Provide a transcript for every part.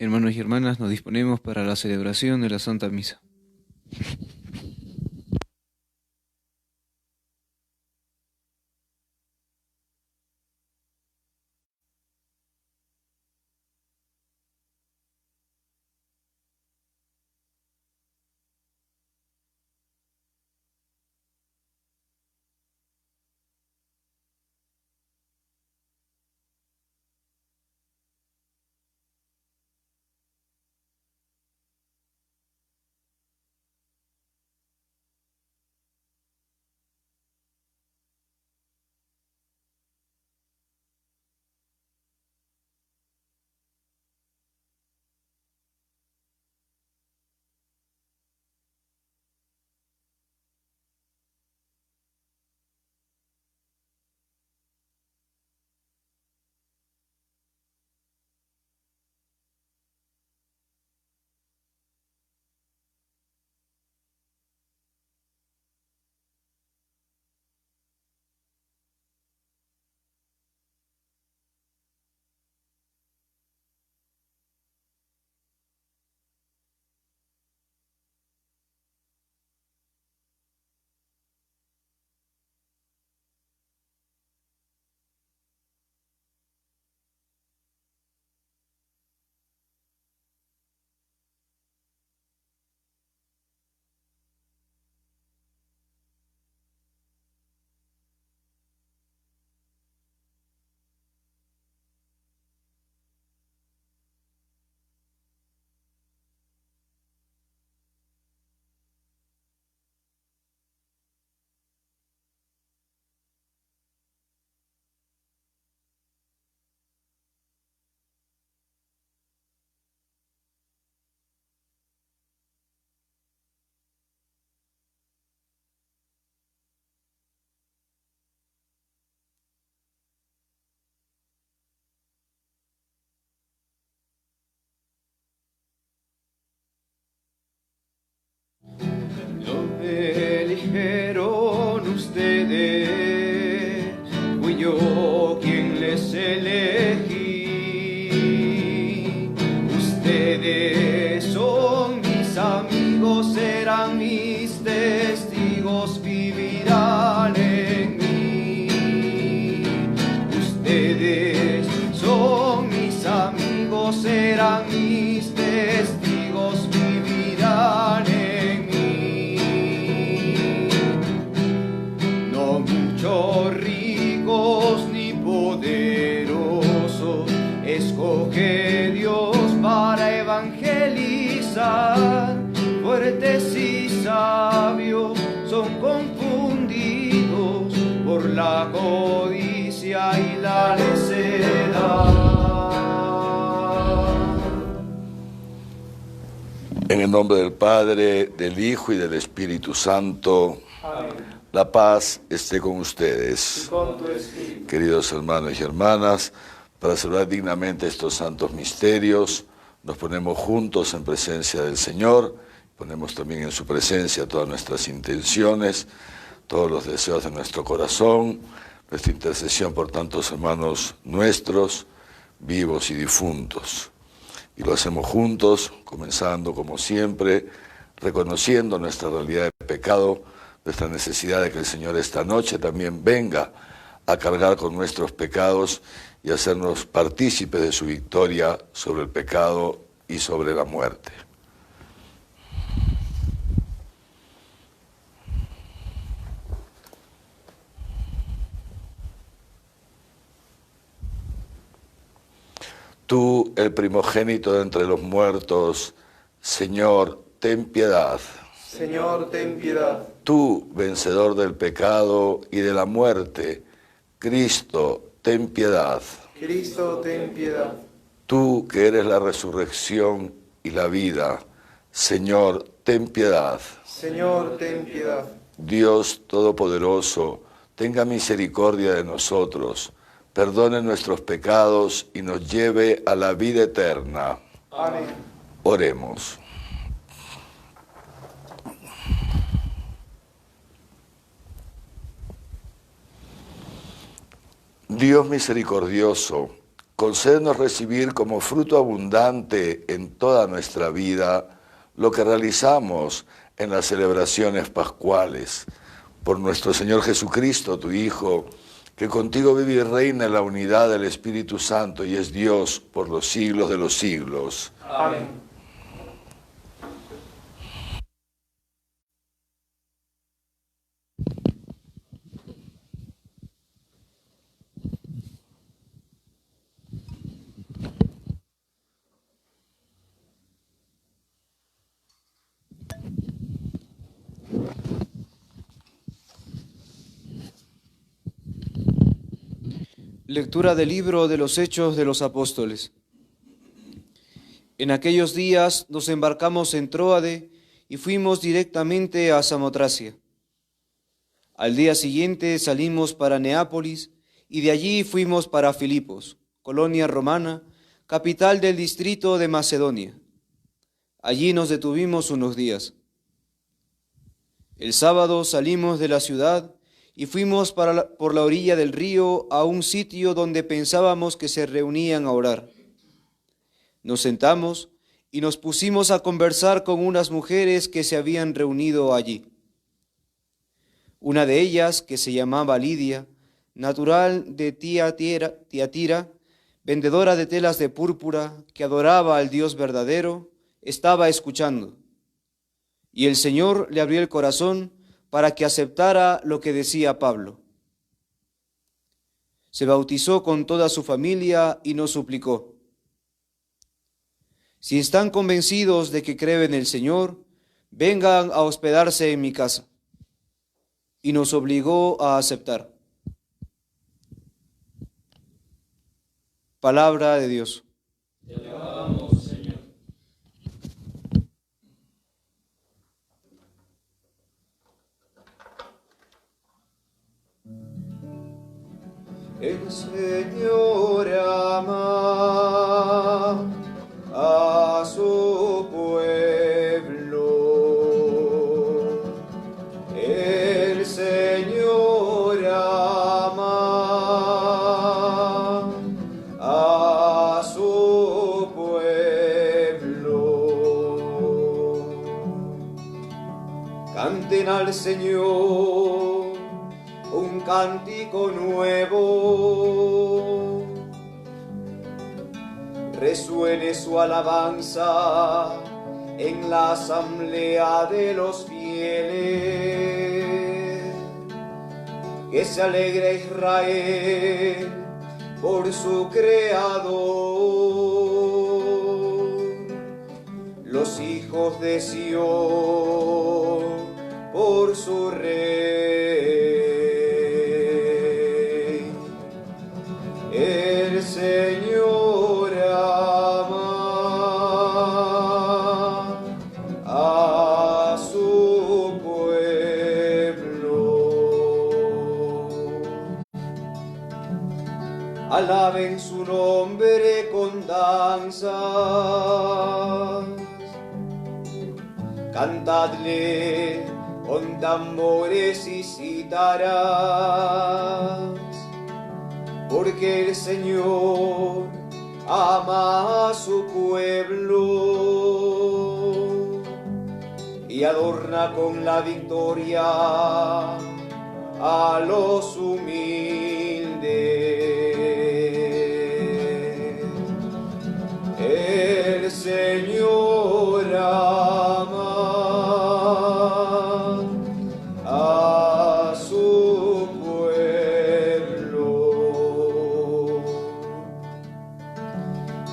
Hermanos y hermanas, nos disponemos para la celebración de la Santa Misa. Lo eligieron ustedes, fui yo quien les elegí. Ustedes son mis amigos, serán mis testigos, vivirán en mí. Ustedes son mis amigos, serán mis testigos, vivirán en mí. Ricos ni poderosos, escoge Dios para evangelizar. Fuertes y sabios son confundidos por la codicia y la necedad. En el nombre del Padre, del Hijo y del Espíritu Santo. Amén. La paz esté con ustedes, con tu espíritu. Queridos hermanos y hermanas, para celebrar dignamente estos santos misterios, nos ponemos juntos en presencia del Señor, ponemos también en su presencia todas nuestras intenciones, todos los deseos de nuestro corazón, nuestra intercesión por tantos hermanos nuestros, vivos y difuntos. Y lo hacemos juntos, comenzando como siempre, reconociendo nuestra realidad de pecado, nuestra necesidad de que el Señor esta noche también venga a cargar con nuestros pecados y hacernos partícipes de su victoria sobre el pecado y sobre la muerte. Tú, el primogénito de entre los muertos, Señor, ten piedad. Señor, ten piedad. Tú, vencedor del pecado y de la muerte, Cristo, ten piedad. Cristo, ten piedad. Tú, que eres la resurrección y la vida, Señor, ten piedad. Señor, ten piedad. Dios Todopoderoso, tenga misericordia de nosotros, perdone nuestros pecados y nos lleve a la vida eterna. Amén. Oremos. Dios misericordioso, concédenos recibir como fruto abundante en toda nuestra vida lo que realizamos en las celebraciones pascuales. Por nuestro Señor Jesucristo, tu Hijo, que contigo vive y reina en la unidad del Espíritu Santo y es Dios por los siglos de los siglos. Amén. Lectura del libro de los Hechos de los Apóstoles. En aquellos días nos embarcamos en Tróade y fuimos directamente a Samotracia. Al día siguiente salimos para Neápolis y de allí fuimos para Filipos, colonia romana, capital del distrito de Macedonia. Allí nos detuvimos unos días. El sábado salimos de la ciudad y fuimos por la orilla del río a un sitio donde pensábamos que se reunían a orar. Nos sentamos y nos pusimos a conversar con unas mujeres que se habían reunido allí. Una de ellas, que se llamaba Lidia, natural de Tiatira, vendedora de telas de púrpura, que adoraba al Dios verdadero, estaba escuchando. Y el Señor le abrió el corazón para que aceptara lo que decía Pablo. Se bautizó con toda su familia y nos suplicó: si están convencidos de que creo en el Señor, vengan a hospedarse en mi casa. Y nos obligó a aceptar. Palabra de Dios. Te alabamos, Señor. El Señor ama a su pueblo. El Señor ama a su pueblo. Canten al Señor un cántico nuevo, resuene su alabanza en la asamblea de los fieles. Que se alegre Israel por su Creador, los hijos de Sión por su Rey. El Señor ama a su pueblo. Alaben su nombre con danzas, cantadle con tambores y cítaras, porque el Señor ama a su pueblo y adorna con la victoria a los humildes. El Señor ama a su pueblo.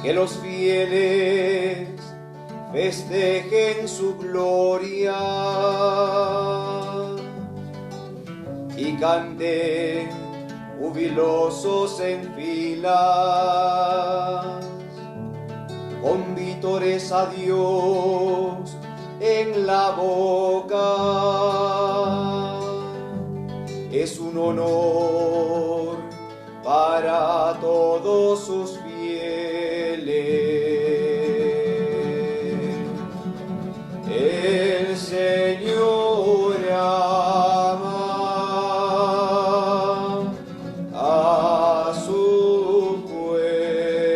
Que los fieles festejen su gloria y canten jubilosos en filas, con vítores a Dios en la boca. Es un honor para todos sus fieles. El Señor ama a su pueblo.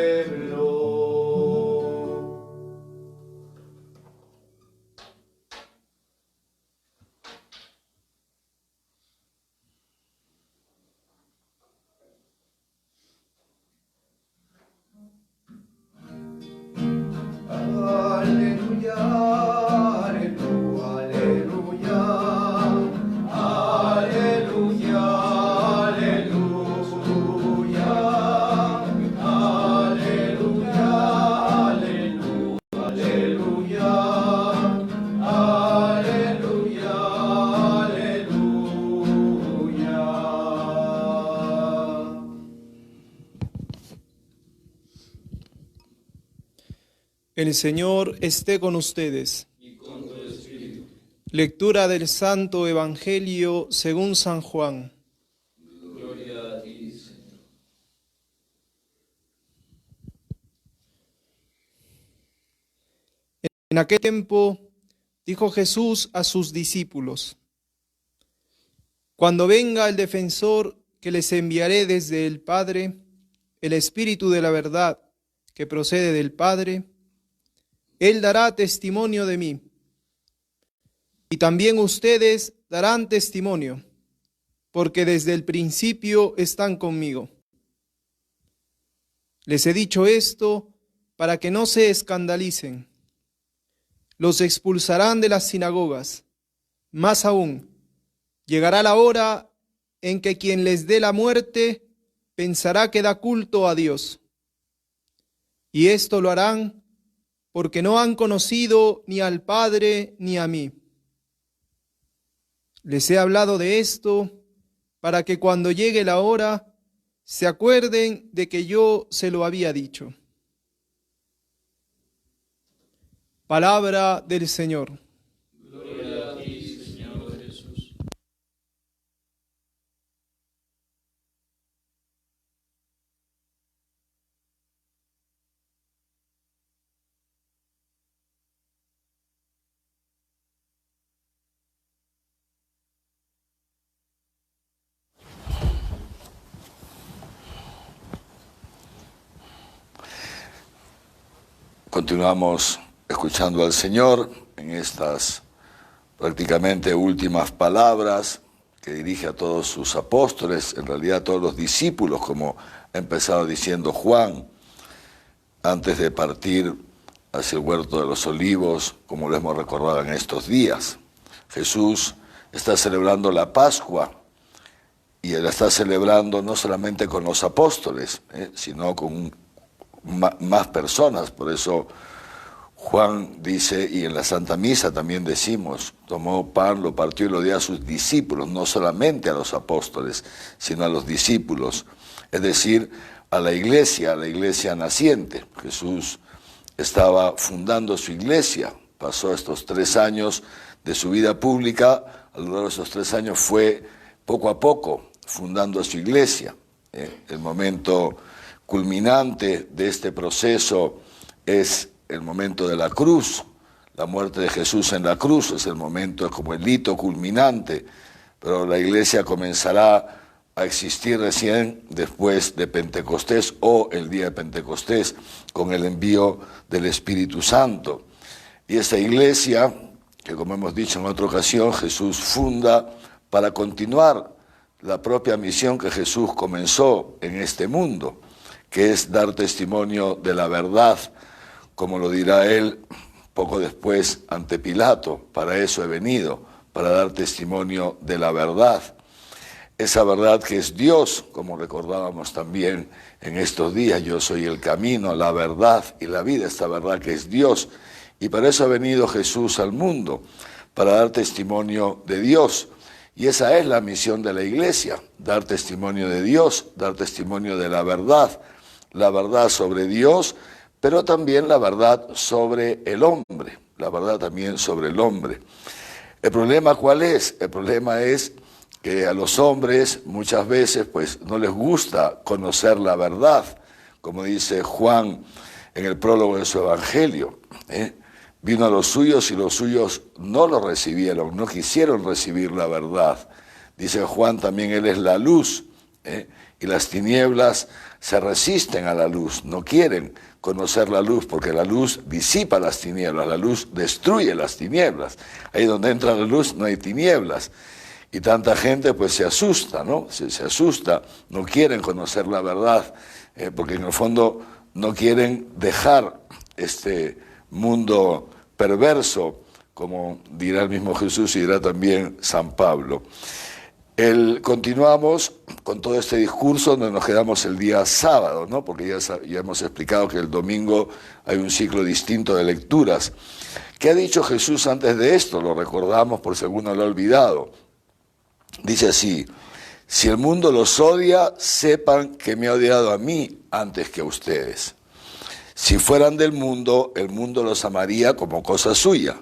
El Señor esté con ustedes. y con tu espíritu. Lectura del Santo Evangelio según San Juan. Gloria a ti, Señor. En aquel tiempo dijo Jesús a sus discípulos: Cuando venga el defensor que les enviaré desde el Padre, el Espíritu de la verdad que procede del Padre, Él dará testimonio de mí. Y también ustedes darán testimonio, porque desde el principio están conmigo. Les he dicho esto para que no se escandalicen. Los expulsarán de las sinagogas. Más aún, llegará la hora en que quien les dé la muerte pensará que da culto a Dios. Y esto lo harán porque no han conocido ni al Padre ni a mí. Les he hablado de esto para que cuando llegue la hora se acuerden de que yo se lo había dicho. Palabra del Señor. Gloria a ti, Señor Jesús. Continuamos escuchando al Señor en estas prácticamente últimas palabras que dirige a todos sus apóstoles, en realidad a todos los discípulos, como ha empezado diciendo Juan, antes de partir hacia el huerto de los olivos, como lo hemos recordado en estos días. Jesús está celebrando la Pascua y la está celebrando no solamente con los apóstoles, sino con más personas. Por eso Juan dice, y en la Santa Misa también decimos, tomó pan, lo partió y lo dio a sus discípulos, no solamente a los apóstoles, sino a los discípulos, es decir, a la iglesia naciente. Jesús estaba fundando su iglesia, pasó estos 3 años de su vida pública, a lo largo de esos 3 años fue poco a poco fundando su iglesia. El momento culminante de este proceso es el momento de la cruz. La muerte de Jesús en la cruz es el momento, es como el hito culminante, pero la iglesia comenzará a existir recién después de Pentecostés o el día de Pentecostés, con el envío del Espíritu Santo. Y esta iglesia, que como hemos dicho en otra ocasión, Jesús funda para continuar la propia misión que Jesús comenzó en este mundo, que es dar testimonio de la verdad, como lo dirá él poco después ante Pilato. Para eso he venido, para dar testimonio de la verdad. Esa verdad que es Dios, como recordábamos también en estos días, yo soy el camino, la verdad y la vida, esta verdad que es Dios. Y para eso ha venido Jesús al mundo, para dar testimonio de Dios. Y esa es la misión de la iglesia, dar testimonio de Dios, dar testimonio de la verdad sobre Dios, pero también la verdad sobre el hombre, la verdad también sobre el hombre. ¿El problema cuál es? El problema es que a los hombres muchas veces pues no les gusta conocer la verdad, como dice Juan en el prólogo de su Evangelio. Vino a los suyos y los suyos no lo recibieron, no quisieron recibir la verdad. Dice Juan también, Él es la luz, y las tinieblas se resisten a la luz, no quieren conocer la luz, porque la luz disipa las tinieblas, la luz destruye las tinieblas. Ahí donde entra la luz no hay tinieblas. Y tanta gente pues se asusta, ¿no? Se asusta, no quieren conocer la verdad, porque en el fondo no quieren dejar este mundo perverso, como dirá el mismo Jesús y dirá también San Pablo. Continuamos con todo este discurso donde nos quedamos el día sábado, ¿no? Porque ya hemos explicado que el domingo hay un ciclo distinto de lecturas. ¿Qué ha dicho Jesús antes de esto? Lo recordamos por si alguno lo ha olvidado. Dice así: si el mundo los odia, sepan que me ha odiado a mí antes que a ustedes. Si fueran del mundo, el mundo los amaría como cosa suya.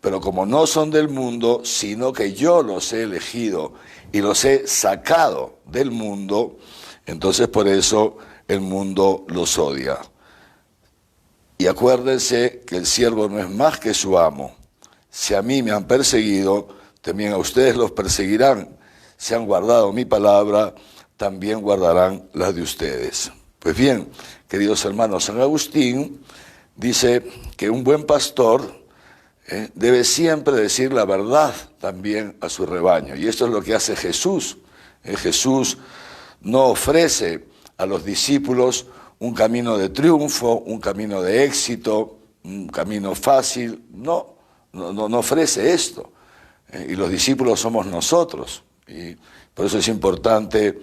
Pero como no son del mundo, sino que yo los he elegido y los he sacado del mundo, entonces por eso el mundo los odia. Y acuérdense que el siervo no es más que su amo. Si a mí me han perseguido, también a ustedes los perseguirán. Si han guardado mi palabra, también guardarán las de ustedes. Pues bien, queridos hermanos, San Agustín dice que un buen pastor debe siempre decir la verdad también a su rebaño. Y esto es lo que hace Jesús. Jesús no ofrece a los discípulos un camino de triunfo, un camino de éxito, un camino fácil. No ofrece esto. Y los discípulos somos nosotros. Y por eso es importante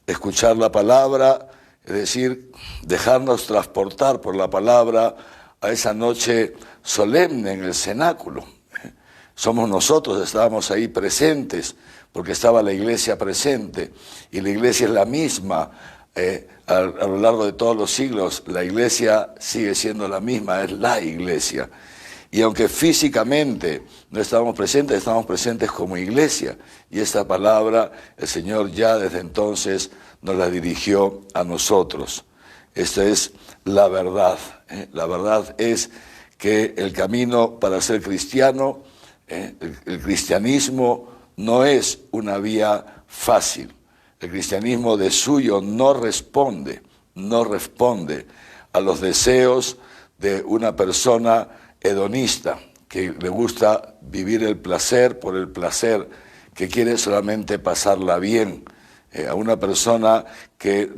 escuchar la palabra, es decir, dejarnos transportar por la palabra a esa noche solemne en el cenáculo. Somos nosotros, estábamos ahí presentes, porque estaba la iglesia presente, y la iglesia es la misma a lo largo de todos los siglos. La iglesia sigue siendo la misma, es la iglesia. Y aunque físicamente no estamos presentes como iglesia, y esta palabra el Señor ya desde entonces nos la dirigió a nosotros. Esta es la verdad. La verdad es que el camino para ser cristiano, el cristianismo no es una vía fácil. El cristianismo de suyo no responde a los deseos de una persona hedonista, que le gusta vivir el placer por el placer, que quiere solamente pasarla bien, a una persona que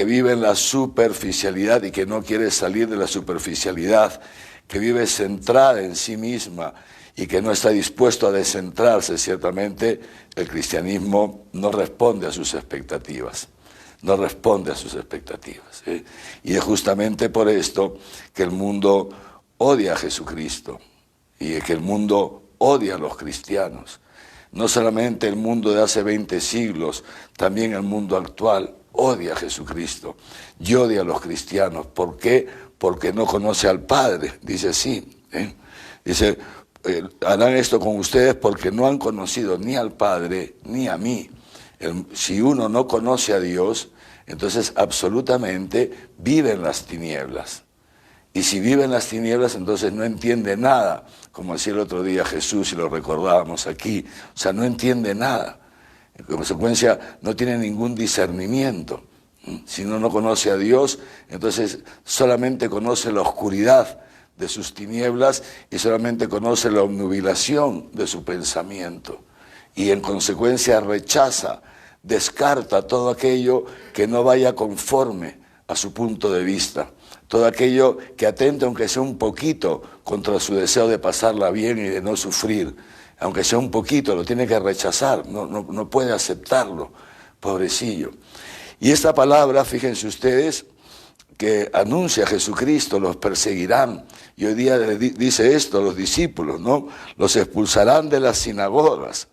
vive en la superficialidad y que no quiere salir de la superficialidad, que vive centrada en sí misma y que no está dispuesto a descentrarse. Ciertamente el cristianismo no responde a sus expectativas. No responde a sus expectativas. Y es justamente por esto que el mundo odia a Jesucristo y que el mundo odia a los cristianos. No solamente el mundo de hace 20 siglos, también el mundo actual odia a Jesucristo y odia a los cristianos. ¿Por qué? Porque no conoce al Padre. Dice así, dice, harán esto con ustedes porque no han conocido ni al Padre ni a mí. Si uno no conoce a Dios, entonces absolutamente vive en las tinieblas. Y si vive en las tinieblas, entonces no entiende nada, como decía el otro día Jesús y lo recordábamos aquí. O sea, no entiende nada. En consecuencia, no tiene ningún discernimiento. Si uno no conoce a Dios, entonces solamente conoce la oscuridad de sus tinieblas y solamente conoce la obnubilación de su pensamiento. Y en consecuencia rechaza, descarta todo aquello que no vaya conforme a su punto de vista. Todo aquello que atente, aunque sea un poquito, contra su deseo de pasarla bien y de no sufrir. Aunque sea un poquito, lo tiene que rechazar, no puede aceptarlo, pobrecillo. Y esta palabra, fíjense ustedes, que anuncia a Jesucristo, los perseguirán. Y hoy día dice esto a los discípulos, ¿no? Los expulsarán de las sinagogas,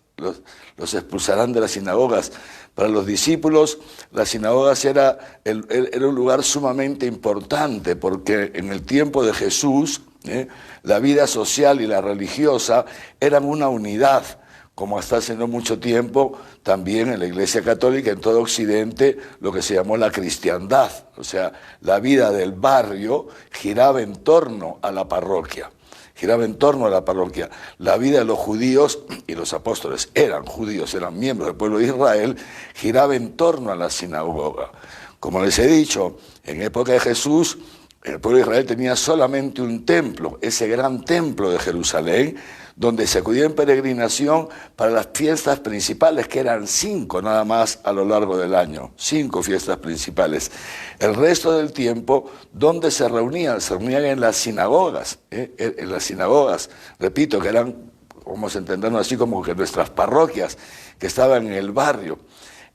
los expulsarán de las sinagogas. Para los discípulos, las sinagogas era un lugar sumamente importante, porque en el tiempo de Jesús, la vida social y la religiosa eran una unidad, como hasta hace no mucho tiempo también en la Iglesia Católica, en todo Occidente, lo que se llamó la cristiandad. O sea, la vida del barrio giraba en torno a la parroquia. Giraba en torno a la parroquia. La vida de los judíos, y los apóstoles eran judíos, eran miembros del pueblo de Israel, giraba en torno a la sinagoga. Como les he dicho, en época de Jesús, el pueblo de Israel tenía solamente un templo, ese gran templo de Jerusalén, donde se acudía en peregrinación para las fiestas principales, que eran 5 nada más a lo largo del año, 5 fiestas principales. El resto del tiempo, ¿dónde se reunían? Se reunían en las sinagogas, en las sinagogas, repito, que eran, vamos a entenderlo así, como que nuestras parroquias, que estaban en el barrio.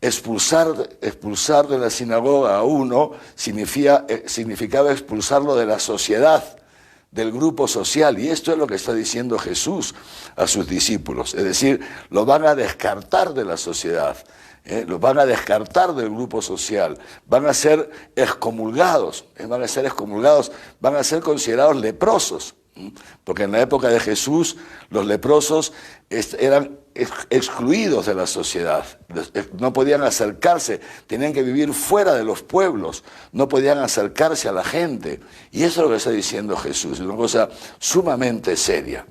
Expulsar de la sinagoga a uno significaba expulsarlo de la sociedad, del grupo social. Y esto es lo que está diciendo Jesús a sus discípulos. Es decir, los van a descartar de la sociedad, los van a descartar del grupo social, van a ser excomulgados, van a ser considerados leprosos. Porque en la época de Jesús los leprosos eran excluidos de la sociedad, no podían acercarse, tenían que vivir fuera de los pueblos, no podían acercarse a la gente. Y eso es lo que está diciendo Jesús, es una cosa sumamente seria.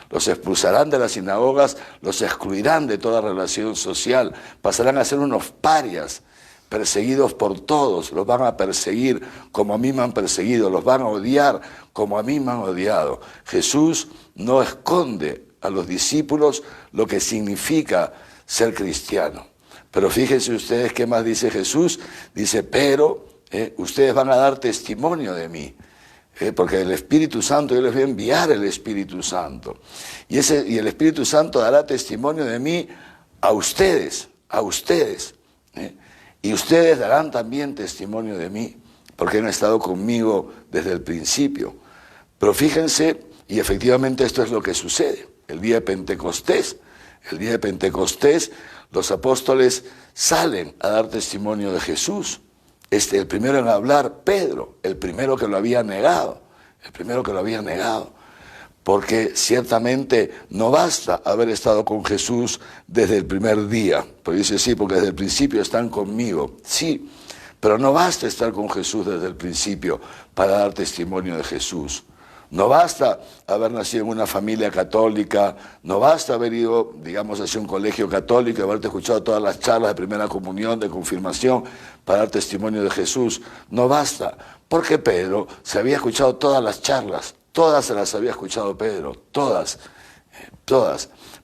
Los expulsarán de las sinagogas, los excluirán de toda relación social, pasarán a ser unos parias, perseguidos por todos, los van a perseguir como a mí me han perseguido, los van a odiar como a mí me han odiado. Jesús no esconde a los discípulos lo que significa ser cristiano. Pero fíjense ustedes qué más dice Jesús. Dice, pero ustedes van a dar testimonio de mí, porque el Espíritu Santo, yo les voy a enviar el Espíritu Santo. Y el Espíritu Santo dará testimonio de mí a ustedes, y ustedes darán también testimonio de mí, porque han estado conmigo desde el principio. Pero fíjense, y efectivamente esto es lo que sucede. El día de Pentecostés, los apóstoles salen a dar testimonio de Jesús. El primero en hablar, Pedro, el primero que lo había negado. Porque ciertamente no basta haber estado con Jesús desde el primer día. Pero dice, sí, porque desde el principio están conmigo. Sí, pero no basta estar con Jesús desde el principio para dar testimonio de Jesús. No basta haber nacido en una familia católica, no basta haber ido, digamos, hacia un colegio católico y haberte escuchado todas las charlas de primera comunión, de confirmación, para dar testimonio de Jesús. No basta, porque Pedro se había escuchado todas las charlas, todas se las había escuchado Pedro, todas.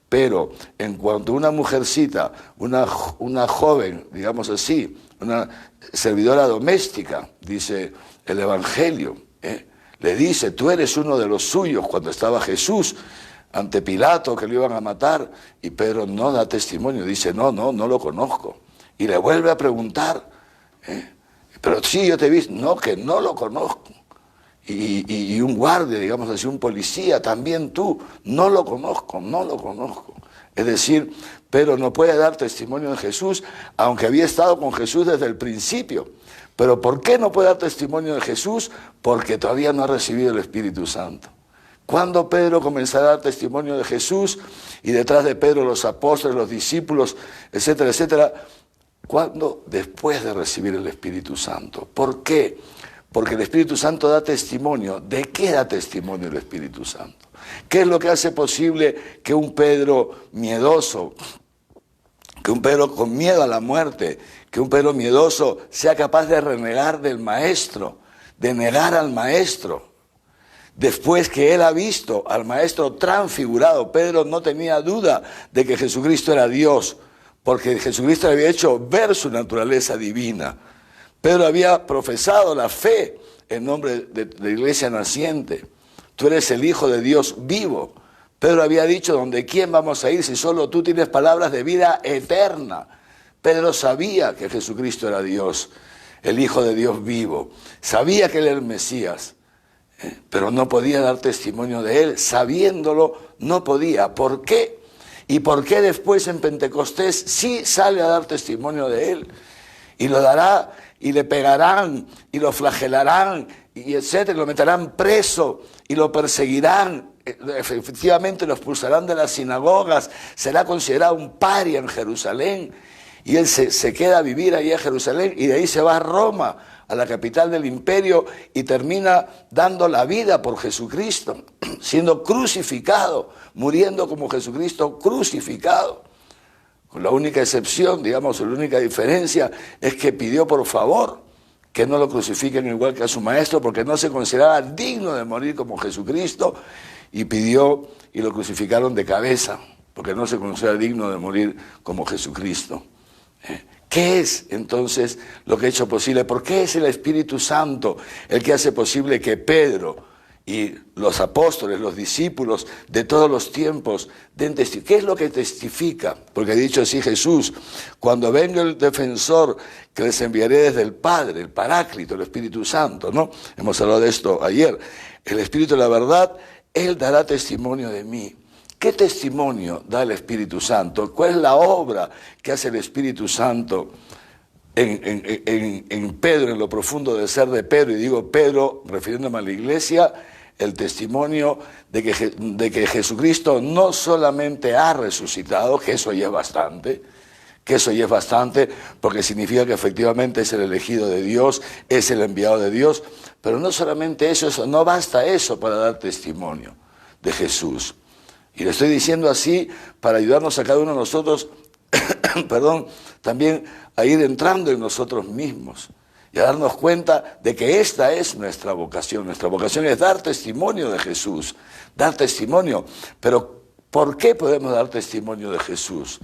Pero en cuanto a una mujercita, una joven, digamos así, una servidora doméstica, dice el Evangelio, le dice, tú eres uno de los suyos, cuando estaba Jesús ante Pilato, que lo iban a matar, y Pedro no da testimonio, dice, no lo conozco. Y le vuelve a preguntar, pero sí, yo te he visto, no, que no lo conozco. Y un guardia, digamos así, un policía, también tú, no lo conozco. Es decir, Pedro no puede dar testimonio de Jesús, aunque había estado con Jesús desde el principio. Pero ¿por qué no puede dar testimonio de Jesús? Porque todavía no ha recibido el Espíritu Santo. ¿Cuándo Pedro comenzará a dar testimonio de Jesús? Y detrás de Pedro los apóstoles, los discípulos, etcétera, etcétera. ¿Cuándo? Después de recibir el Espíritu Santo. ¿Por qué? Porque el Espíritu Santo da testimonio. ¿De qué da testimonio el Espíritu Santo? ¿Qué es lo que hace posible que un Pedro miedoso, que un Pedro con miedo a la muerte, que un Pedro miedoso sea capaz de renegar del Maestro, de negar al Maestro? Después que él ha visto al Maestro transfigurado, Pedro no tenía duda de que Jesucristo era Dios, porque Jesucristo le había hecho ver su naturaleza divina. Pedro había profesado la fe en nombre de la iglesia naciente. Tú eres el Hijo de Dios vivo. Pedro había dicho, ¿donde quién vamos a ir si solo tú tienes palabras de vida eterna? Pedro sabía que Jesucristo era Dios, el Hijo de Dios vivo. Sabía que él era el Mesías, pero no podía dar testimonio de él. Sabiéndolo, no podía. ¿Por qué? ¿Y por qué después en Pentecostés sí sale a dar testimonio de él? Y lo dará, y le pegarán, y lo flagelarán, y etcétera, y lo meterán preso, y lo perseguirán. Efectivamente lo expulsarán de las sinagogas, será considerado un paria en Jerusalén, y él se queda a vivir ahí en Jerusalén, y de ahí se va a Roma, a la capital del imperio, y termina dando la vida por Jesucristo, siendo crucificado, muriendo como Jesucristo crucificado. Con la única excepción, digamos, la única diferencia es que pidió por favor que no lo crucifiquen igual que a su maestro, porque no se consideraba digno de morir como Jesucristo, y pidió y lo crucificaron de cabeza, porque no se considera digno de morir como Jesucristo. ¿Qué es entonces lo que ha hecho posible? ¿Por qué es el Espíritu Santo el que hace posible que Pedro y los apóstoles, los discípulos de todos los tiempos, den testimonio. ¿Qué es lo que testifica? Porque ha dicho así Jesús: cuando venga el defensor que les enviaré desde el Padre, el Paráclito, el Espíritu Santo, ¿no? Hemos hablado de esto ayer. El Espíritu de la verdad, Él dará testimonio de mí. ¿Qué testimonio da el Espíritu Santo? ¿Cuál es la obra que hace el Espíritu Santo en Pedro, en lo profundo del ser de Pedro? Y digo Pedro, refiriéndome a la iglesia, el testimonio de que Jesucristo no solamente ha resucitado, que eso ya es bastante, porque significa que efectivamente es el elegido de Dios, es el enviado de Dios, pero no solamente eso, no basta eso para dar testimonio de Jesús. Y le estoy diciendo así para ayudarnos a cada uno de nosotros, perdón, también a ir entrando en nosotros mismos y a darnos cuenta de que esta es nuestra vocación. Nuestra vocación es dar testimonio de Jesús, dar testimonio. Pero ¿por qué podemos dar testimonio de Jesús?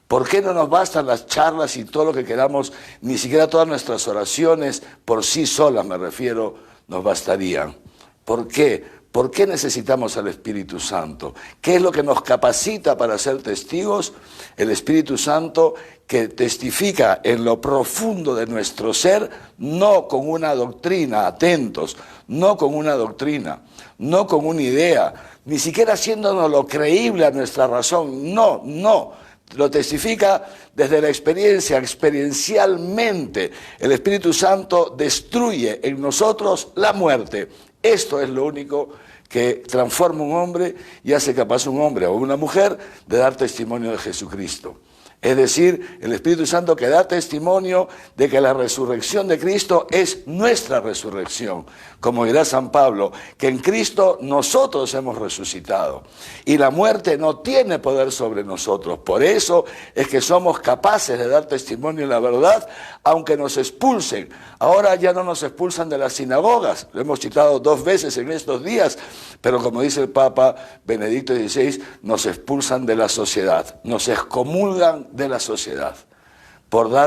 ¿Por qué no nos bastan las charlas y todo lo que queramos, ni siquiera todas nuestras oraciones por sí solas, me refiero, nos bastarían? ¿Por qué? ¿Por qué necesitamos al Espíritu Santo? ¿Qué es lo que nos capacita para ser testigos? El Espíritu Santo, que testifica en lo profundo de nuestro ser, no con una doctrina, atentos, no con una doctrina, no con una idea, ni siquiera haciéndonos lo creíble a nuestra razón, no. Lo testifica desde la experiencia, experiencialmente. El Espíritu Santo destruye en nosotros la muerte. Esto es lo único que transforma un hombre y hace capaz un hombre o una mujer de dar testimonio de Jesucristo. Es decir, el Espíritu Santo que da testimonio de que la resurrección de Cristo es nuestra resurrección. Como dirá San Pablo, que en Cristo nosotros hemos resucitado y la muerte no tiene poder sobre nosotros. Por eso es que somos capaces de dar testimonio en la verdad, aunque nos expulsen. Ahora ya no nos expulsan de las sinagogas, lo hemos citado 2 veces en estos días, pero como dice el Papa Benedicto XVI, nos expulsan de la sociedad, nos excomulgan de la sociedad,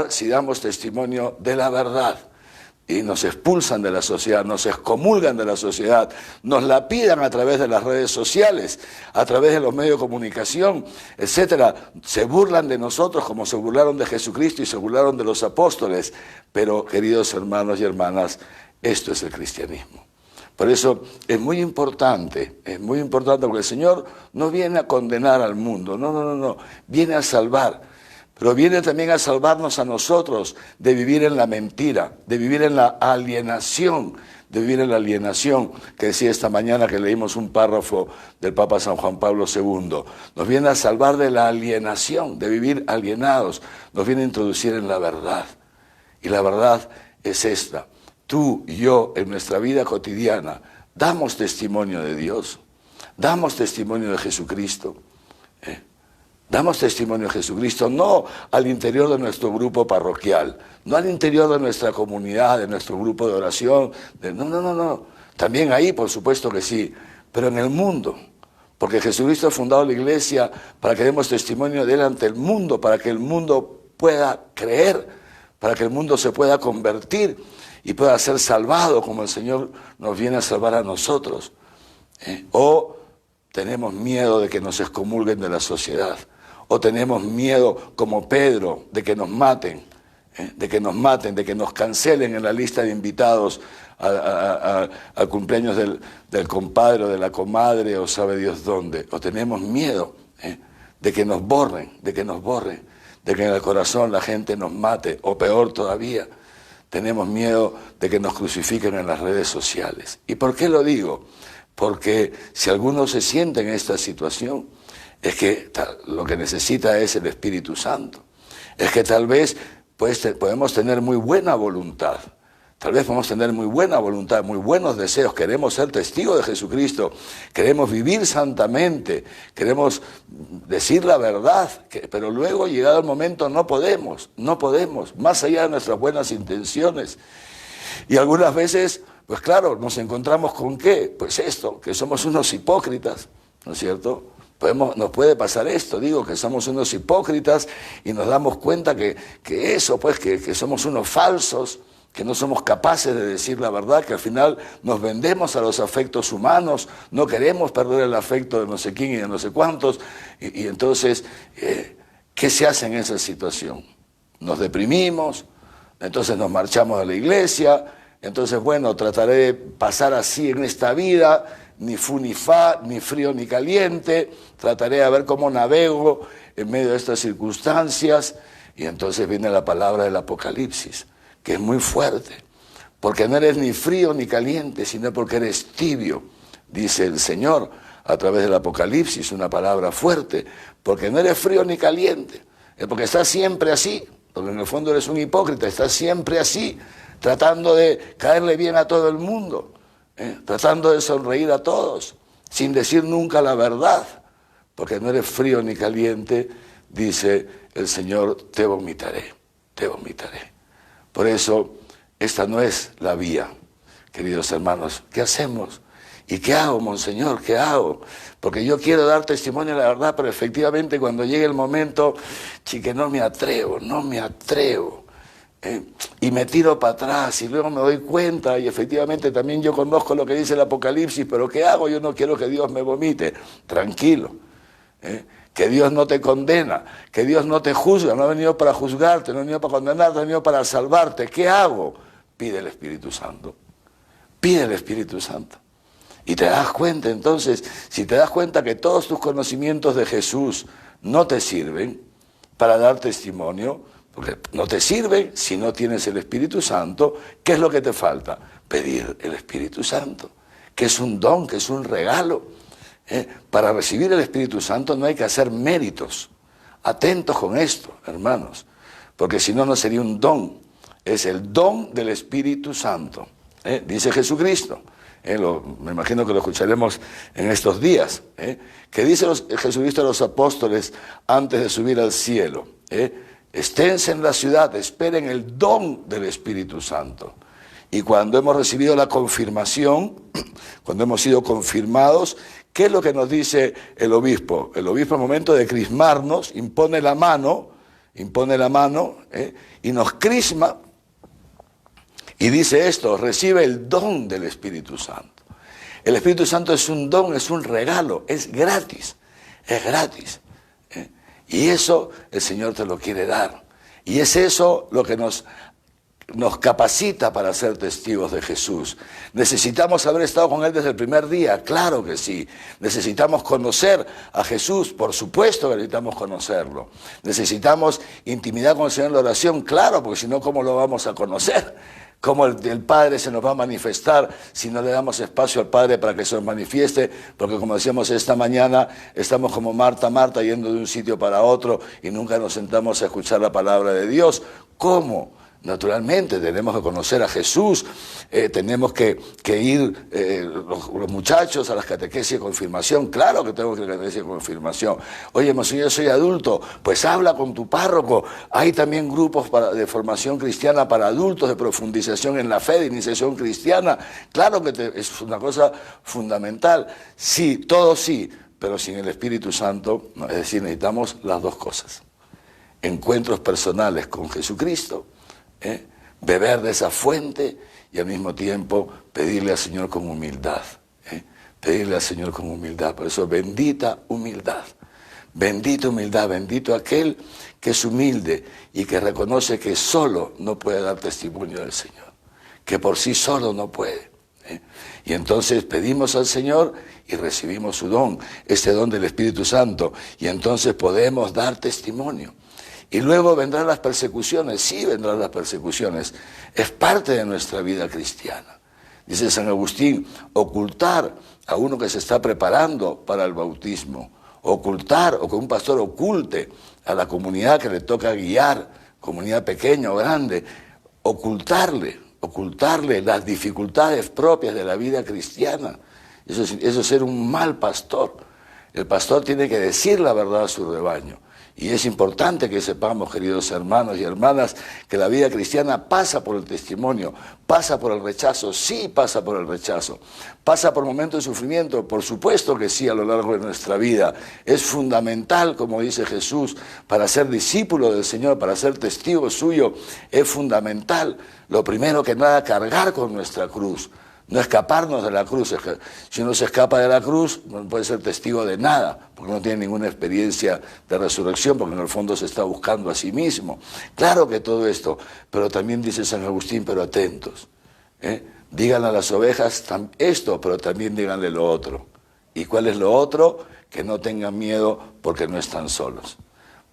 si damos testimonio de la verdad. Y nos expulsan de la sociedad, nos excomulgan de la sociedad, nos la pidan a través de las redes sociales, a través de los medios de comunicación, etcétera. Se burlan de nosotros como se burlaron de Jesucristo y se burlaron de los apóstoles. Pero, queridos hermanos y hermanas, esto es el cristianismo. Por eso es muy importante porque el Señor no viene a condenar al mundo, no, viene a salvar. Pero viene también a salvarnos a nosotros de vivir en la mentira, de vivir en la alienación, que decía esta mañana que leímos un párrafo del Papa San Juan Pablo II. Nos viene a salvar de la alienación, de vivir alienados, nos viene a introducir en la verdad. Y la verdad es esta: tú y yo en nuestra vida cotidiana damos testimonio de Dios, damos testimonio de Jesucristo. Damos testimonio de Jesucristo, no al interior de nuestro grupo parroquial, no al interior de nuestra comunidad, de nuestro grupo de oración. No. También ahí, por supuesto que sí, pero en el mundo. Porque Jesucristo ha fundado la iglesia para que demos testimonio de Él ante el mundo, para que el mundo pueda creer, para que el mundo se pueda convertir y pueda ser salvado como el Señor nos viene a salvar a nosotros. O tenemos miedo de que nos excomulguen de la sociedad. O tenemos miedo, como Pedro, de que nos maten, de que nos cancelen en la lista de invitados al cumpleaños del compadre o de la comadre o sabe Dios dónde. O tenemos miedo de que nos borren, de que en el corazón la gente nos mate. O peor todavía, tenemos miedo de que nos crucifiquen en las redes sociales. ¿Y por qué lo digo? Porque si alguno se siente en esta situación, es que lo que necesita es el Espíritu Santo. Es que tal vez podemos tener muy buena voluntad. Tal vez podemos tener muy buena voluntad, muy buenos deseos. Queremos ser testigos de Jesucristo. Queremos vivir santamente. Queremos decir la verdad. Pero luego, llegado el momento, no podemos. Más allá de nuestras buenas intenciones. Y algunas veces, pues claro, nos encontramos con ¿qué? Pues esto, que somos unos hipócritas, ¿no es cierto? Nos puede pasar esto, que somos unos hipócritas y nos damos cuenta que somos unos falsos, que no somos capaces de decir la verdad, que al final nos vendemos a los afectos humanos, no queremos perder el afecto de no sé quién y de no sé cuántos, y entonces, ¿qué se hace en esa situación? Nos deprimimos, entonces nos marchamos de la iglesia, entonces bueno, trataré de pasar así en esta vida, ni fu ni fa, ni frío ni caliente, trataré de ver cómo navego en medio de estas circunstancias, y entonces viene la palabra del Apocalipsis, que es muy fuerte, porque no eres ni frío ni caliente, sino porque eres tibio, dice el Señor a través del Apocalipsis, una palabra fuerte, porque no eres frío ni caliente, es porque estás siempre así, porque en el fondo eres un hipócrita, estás siempre así, tratando de caerle bien a todo el mundo, tratando de sonreír a todos, sin decir nunca la verdad, porque no eres frío ni caliente, dice el Señor, te vomitaré, te vomitaré. Por eso, esta no es la vía, queridos hermanos. ¿Qué hacemos? ¿Y qué hago, Monseñor? ¿Qué hago? Porque yo quiero dar testimonio de la verdad, pero efectivamente cuando llegue el momento, chique, no me atrevo, y me tiro para atrás y luego me doy cuenta y efectivamente también yo conozco lo que dice el Apocalipsis, pero ¿qué hago? Yo no quiero que Dios me vomite. Tranquilo, que Dios no te condena, que Dios no te juzga, no ha venido para juzgarte, no ha venido para condenarte, ha venido para salvarte. ¿Qué hago? Pide el Espíritu Santo, pide el Espíritu Santo. Y te das cuenta entonces, si te das cuenta que todos tus conocimientos de Jesús no te sirven para dar testimonio, porque no te sirven si no tienes el Espíritu Santo, ¿qué es lo que te falta? Pedir el Espíritu Santo, que es un don, que es un regalo. Para recibir el Espíritu Santo no hay que hacer méritos. Atentos con esto, hermanos, porque si no, no sería un don. Es el don del Espíritu Santo, dice Jesucristo. Me imagino que lo escucharemos en estos días, que dice Jesucristo a los apóstoles antes de subir al cielo, esténse en la ciudad, esperen el don del Espíritu Santo. Y cuando hemos recibido la confirmación, cuando hemos sido confirmados, ¿qué es lo que nos dice el obispo? El obispo al momento de crismarnos impone la mano y nos crisma y dice esto: recibe el don del Espíritu Santo. El Espíritu Santo es un don, es un regalo, es gratis, y eso el Señor te lo quiere dar, y es eso lo que nos capacita para ser testigos de Jesús. ¿Necesitamos haber estado con Él desde el primer día? Claro que sí. ¿Necesitamos conocer a Jesús? Por supuesto que necesitamos conocerlo. ¿Necesitamos intimidad con el Señor en la oración? Claro, porque si no, ¿cómo lo vamos a conocer? ¿Cómo el Padre se nos va a manifestar si no le damos espacio al Padre para que se nos manifieste? Porque como decíamos esta mañana, estamos como Marta, yendo de un sitio para otro y nunca nos sentamos a escuchar la palabra de Dios. ¿Cómo? Naturalmente, tenemos que conocer a Jesús, tenemos que ir los muchachos a las catequesis de confirmación. Claro que tengo que ir a la catequesis de confirmación. Oye, Monseñor, yo soy adulto, pues habla con tu párroco. Hay también grupos de formación cristiana para adultos, de profundización en la fe, de iniciación cristiana. Claro que es una cosa fundamental. Sí, todo sí, pero sin el Espíritu Santo, es decir, necesitamos las dos cosas. Encuentros personales con Jesucristo, beber de esa fuente y al mismo tiempo pedirle al Señor con humildad, pedirle al Señor con humildad. Por eso bendita humildad, bendito aquel que es humilde y que reconoce que solo no puede dar testimonio del Señor, que por sí solo no puede, y entonces pedimos al Señor y recibimos su don, este don del Espíritu Santo, y entonces podemos dar testimonio. Y luego vendrán las persecuciones, sí vendrán las persecuciones, es parte de nuestra vida cristiana. Dice San Agustín, ocultar a uno que se está preparando para el bautismo, ocultar o que un pastor oculte a la comunidad que le toca guiar, comunidad pequeña o grande, ocultarle las dificultades propias de la vida cristiana. Eso es ser un mal pastor. El pastor tiene que decir la verdad a su rebaño. Y es importante que sepamos, queridos hermanos y hermanas, que la vida cristiana pasa por el testimonio, pasa por el rechazo, sí pasa por el rechazo, pasa por momentos de sufrimiento, por supuesto que sí, a lo largo de nuestra vida. Es fundamental, como dice Jesús, para ser discípulo del Señor, para ser testigo suyo, es fundamental, lo primero que nada, cargar con nuestra cruz. No escaparnos de la cruz. Si uno se escapa de la cruz, no puede ser testigo de nada, porque no tiene ninguna experiencia de resurrección, porque en el fondo se está buscando a sí mismo. Claro que todo esto, pero también dice San Agustín, pero atentos. Díganle a las ovejas esto, pero también díganle lo otro. ¿Y cuál es lo otro? Que no tengan miedo porque no están solos.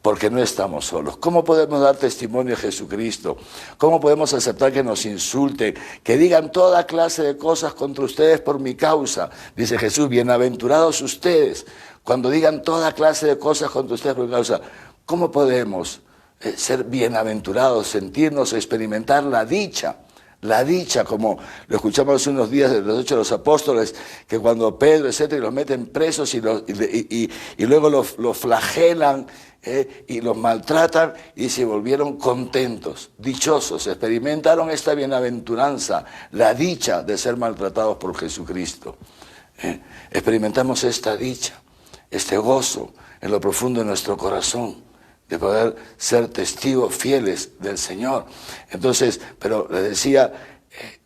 Porque no estamos solos. ¿Cómo podemos dar testimonio a Jesucristo? ¿Cómo podemos aceptar que nos insulten, que digan toda clase de cosas contra ustedes por mi causa? Dice Jesús, bienaventurados ustedes, cuando digan toda clase de cosas contra ustedes por mi causa. ¿Cómo podemos ser bienaventurados, sentirnos, experimentar la dicha? La dicha, como lo escuchamos hace unos días de los Hechos de los Apóstoles, que cuando Pedro, etcétera, y los meten presos y luego los flagelan y los maltratan, y se volvieron contentos, dichosos, experimentaron esta bienaventuranza, la dicha de ser maltratados por Jesucristo. Experimentamos esta dicha, este gozo en lo profundo de nuestro corazón, de poder ser testigos fieles del Señor. Entonces, pero les decía,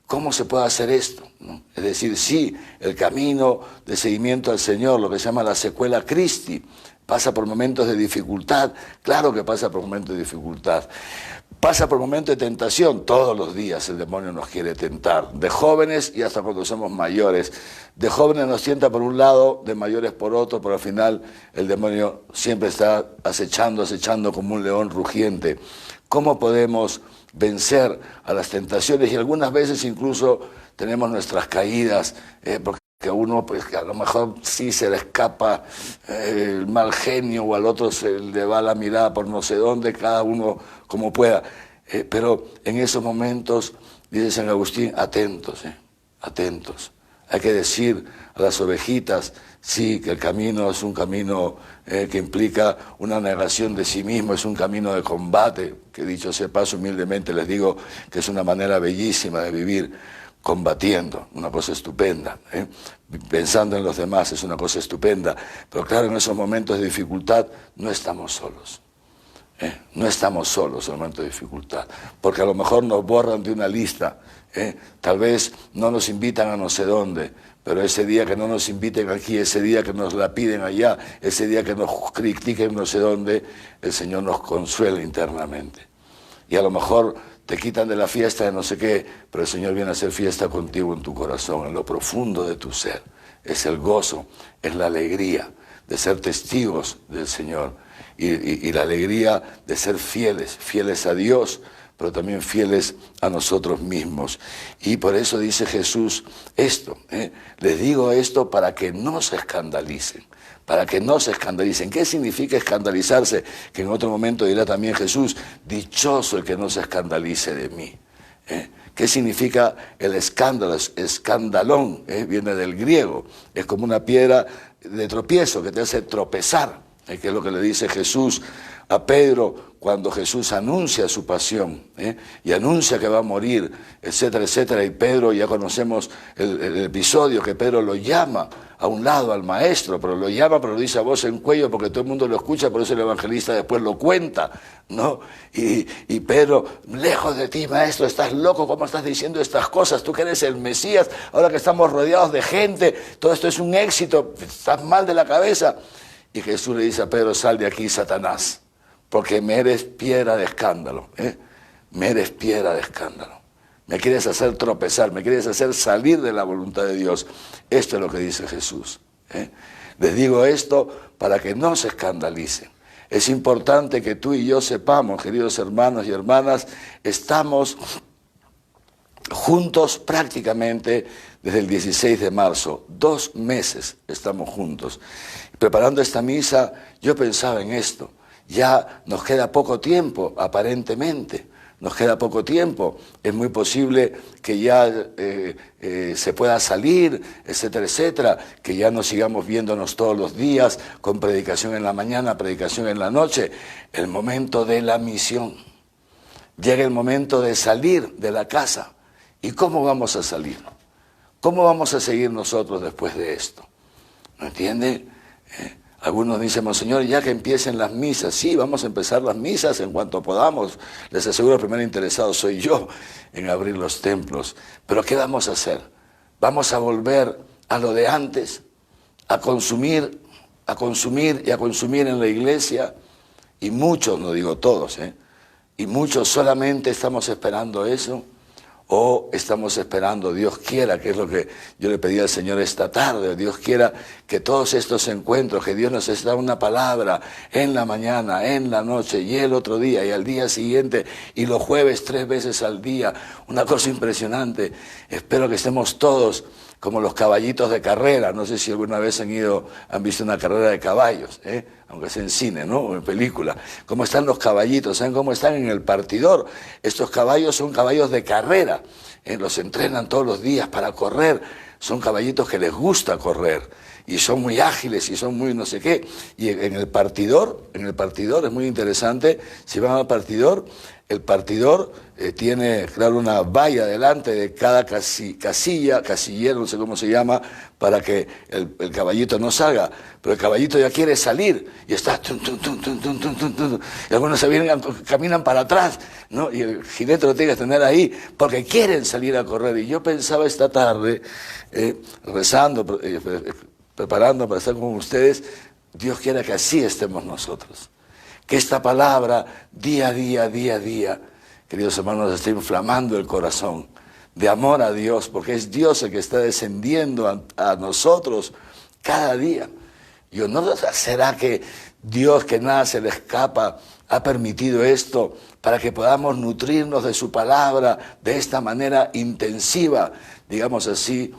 ¿cómo se puede hacer esto? ¿No? Es decir, sí, el camino de seguimiento al Señor, lo que se llama la sequela Christi, pasa por momentos de dificultad, claro que pasa por momentos de dificultad. Pasa por momentos de tentación, todos los días el demonio nos quiere tentar, de jóvenes y hasta cuando somos mayores. De jóvenes nos tienta por un lado, de mayores por otro, pero al final el demonio siempre está acechando como un león rugiente. ¿Cómo podemos vencer a las tentaciones? Y algunas veces incluso tenemos nuestras caídas, porque a uno pues, que a lo mejor sí se le escapa el mal genio, o al otro se le va la mirada por no sé dónde, cada uno como pueda. Pero en esos momentos, dice San Agustín, atentos, atentos. Hay que decir a las ovejitas, sí, que el camino es un camino que implica una negación de sí mismo, es un camino de combate, que dicho sea paso humildemente les digo que es una manera bellísima de vivir, combatiendo, una cosa estupenda, pensando en los demás es una cosa estupenda, pero claro, en esos momentos de dificultad no estamos solos. No estamos solos en el momento de dificultad, porque a lo mejor nos borran de una lista, tal vez no nos invitan a no sé dónde, pero ese día que no nos inviten aquí, ese día que nos la piden allá, ese día que nos critiquen no sé dónde, el Señor nos consuela internamente. Y a lo mejor te quitan de la fiesta de no sé qué, pero el Señor viene a hacer fiesta contigo en tu corazón, en lo profundo de tu ser. Es el gozo, es la alegría de ser testigos del Señor y la alegría de ser fieles a Dios, pero también fieles a nosotros mismos. Y por eso dice Jesús esto, les digo esto para que no se escandalicen. Para que no se escandalicen. ¿Qué significa escandalizarse? Que en otro momento dirá también Jesús, dichoso el que no se escandalice de mí. ¿Qué significa el escándalo? Escandalón, viene del griego. Es como una piedra de tropiezo que te hace tropezar, que es lo que le dice Jesús a Pedro cuando Jesús anuncia su pasión, y anuncia que va a morir, etcétera, etcétera. Y Pedro, ya conocemos el episodio, que Pedro lo llama a un lado al maestro, pero lo llama, pero lo dice a voz en cuello porque todo el mundo lo escucha, por eso el evangelista después lo cuenta, ¿no? Y Pedro, lejos de ti, maestro, estás loco, ¿cómo estás diciendo estas cosas? Tú que eres el Mesías, ahora que estamos rodeados de gente, todo esto es un éxito, estás mal de la cabeza. Y Jesús le dice a Pedro, sal de aquí, Satanás, porque me eres piedra de escándalo, me eres piedra de escándalo. Me quieres hacer tropezar, me quieres hacer salir de la voluntad de Dios. Esto es lo que dice Jesús. Les digo esto para que no se escandalicen. Es importante que tú y yo sepamos, queridos hermanos y hermanas, estamos juntos prácticamente desde el 16 de marzo. 2 meses estamos juntos. Preparando esta misa, yo pensaba en esto. Ya nos queda poco tiempo, aparentemente. nos queda poco tiempo, es muy posible que ya se pueda salir, etcétera, etcétera, que ya no sigamos viéndonos todos los días con predicación en la mañana, predicación en la noche. El momento de la misión. Llega el momento de salir de la casa. ¿Y cómo vamos a salir? ¿Cómo vamos a seguir nosotros después de esto? ¿No entiende? Algunos dicen, Monseñor, ya que empiecen las misas. Sí, vamos a empezar las misas en cuanto podamos. Les aseguro, el primer interesado soy yo en abrir los templos. Pero ¿qué vamos a hacer? ¿Vamos a volver a lo de antes? ¿A consumir y a consumir en la iglesia? Y muchos, no digo todos, y muchos solamente estamos esperando eso. O estamos esperando, Dios quiera, que es lo que yo le pedí al Señor esta tarde, Dios quiera que todos estos encuentros, que Dios nos da una palabra en la mañana, en la noche y el otro día y al día siguiente y los jueves 3 veces al día, una cosa impresionante. Espero que estemos todos como los caballitos de carrera. No sé si alguna vez han visto una carrera de caballos, aunque sea en cine, ¿no? O en película. ¿Cómo están los caballitos? ¿Saben cómo están en el partidor? Estos caballos son caballos de carrera. Los entrenan todos los días para correr. Son caballitos que les gusta correr. Y son muy ágiles y son muy no sé qué. Y en el partidor es muy interesante. Si van al partidor, el partidor tiene, claro, una valla delante de cada casillero, no sé cómo se llama, para que el caballito no salga. Pero el caballito ya quiere salir y está... y algunos caminan para atrás, ¿no? Y el jinete lo tiene que tener ahí porque quieren salir a correr. Y yo pensaba esta tarde, rezando, preparando para estar con ustedes, Dios quiera que así estemos nosotros. Que esta palabra día a día, queridos hermanos, esté inflamando el corazón de amor a Dios, porque es Dios el que está descendiendo a nosotros cada día. ¿No será que Dios, que nada se le escapa, ha permitido esto para que podamos nutrirnos de su palabra de esta manera intensiva, digamos así,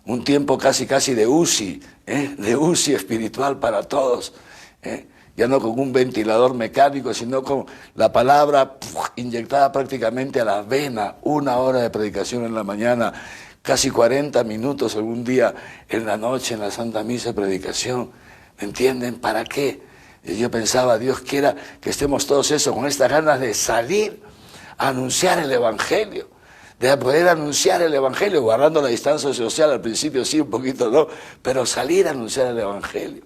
un tiempo casi de UCI, de UCI espiritual para todos, ya no con un ventilador mecánico, sino con la palabra inyectada prácticamente a la vena, 1 hora de predicación en la mañana, casi 40 minutos algún día en la noche en la Santa Misa de predicación. ¿Me entienden? ¿Para qué? Y yo pensaba, Dios quiera que estemos todos eso, con estas ganas de salir a anunciar el Evangelio, de poder anunciar el Evangelio, guardando la distancia social, al principio sí, un poquito no, pero salir a anunciar el Evangelio.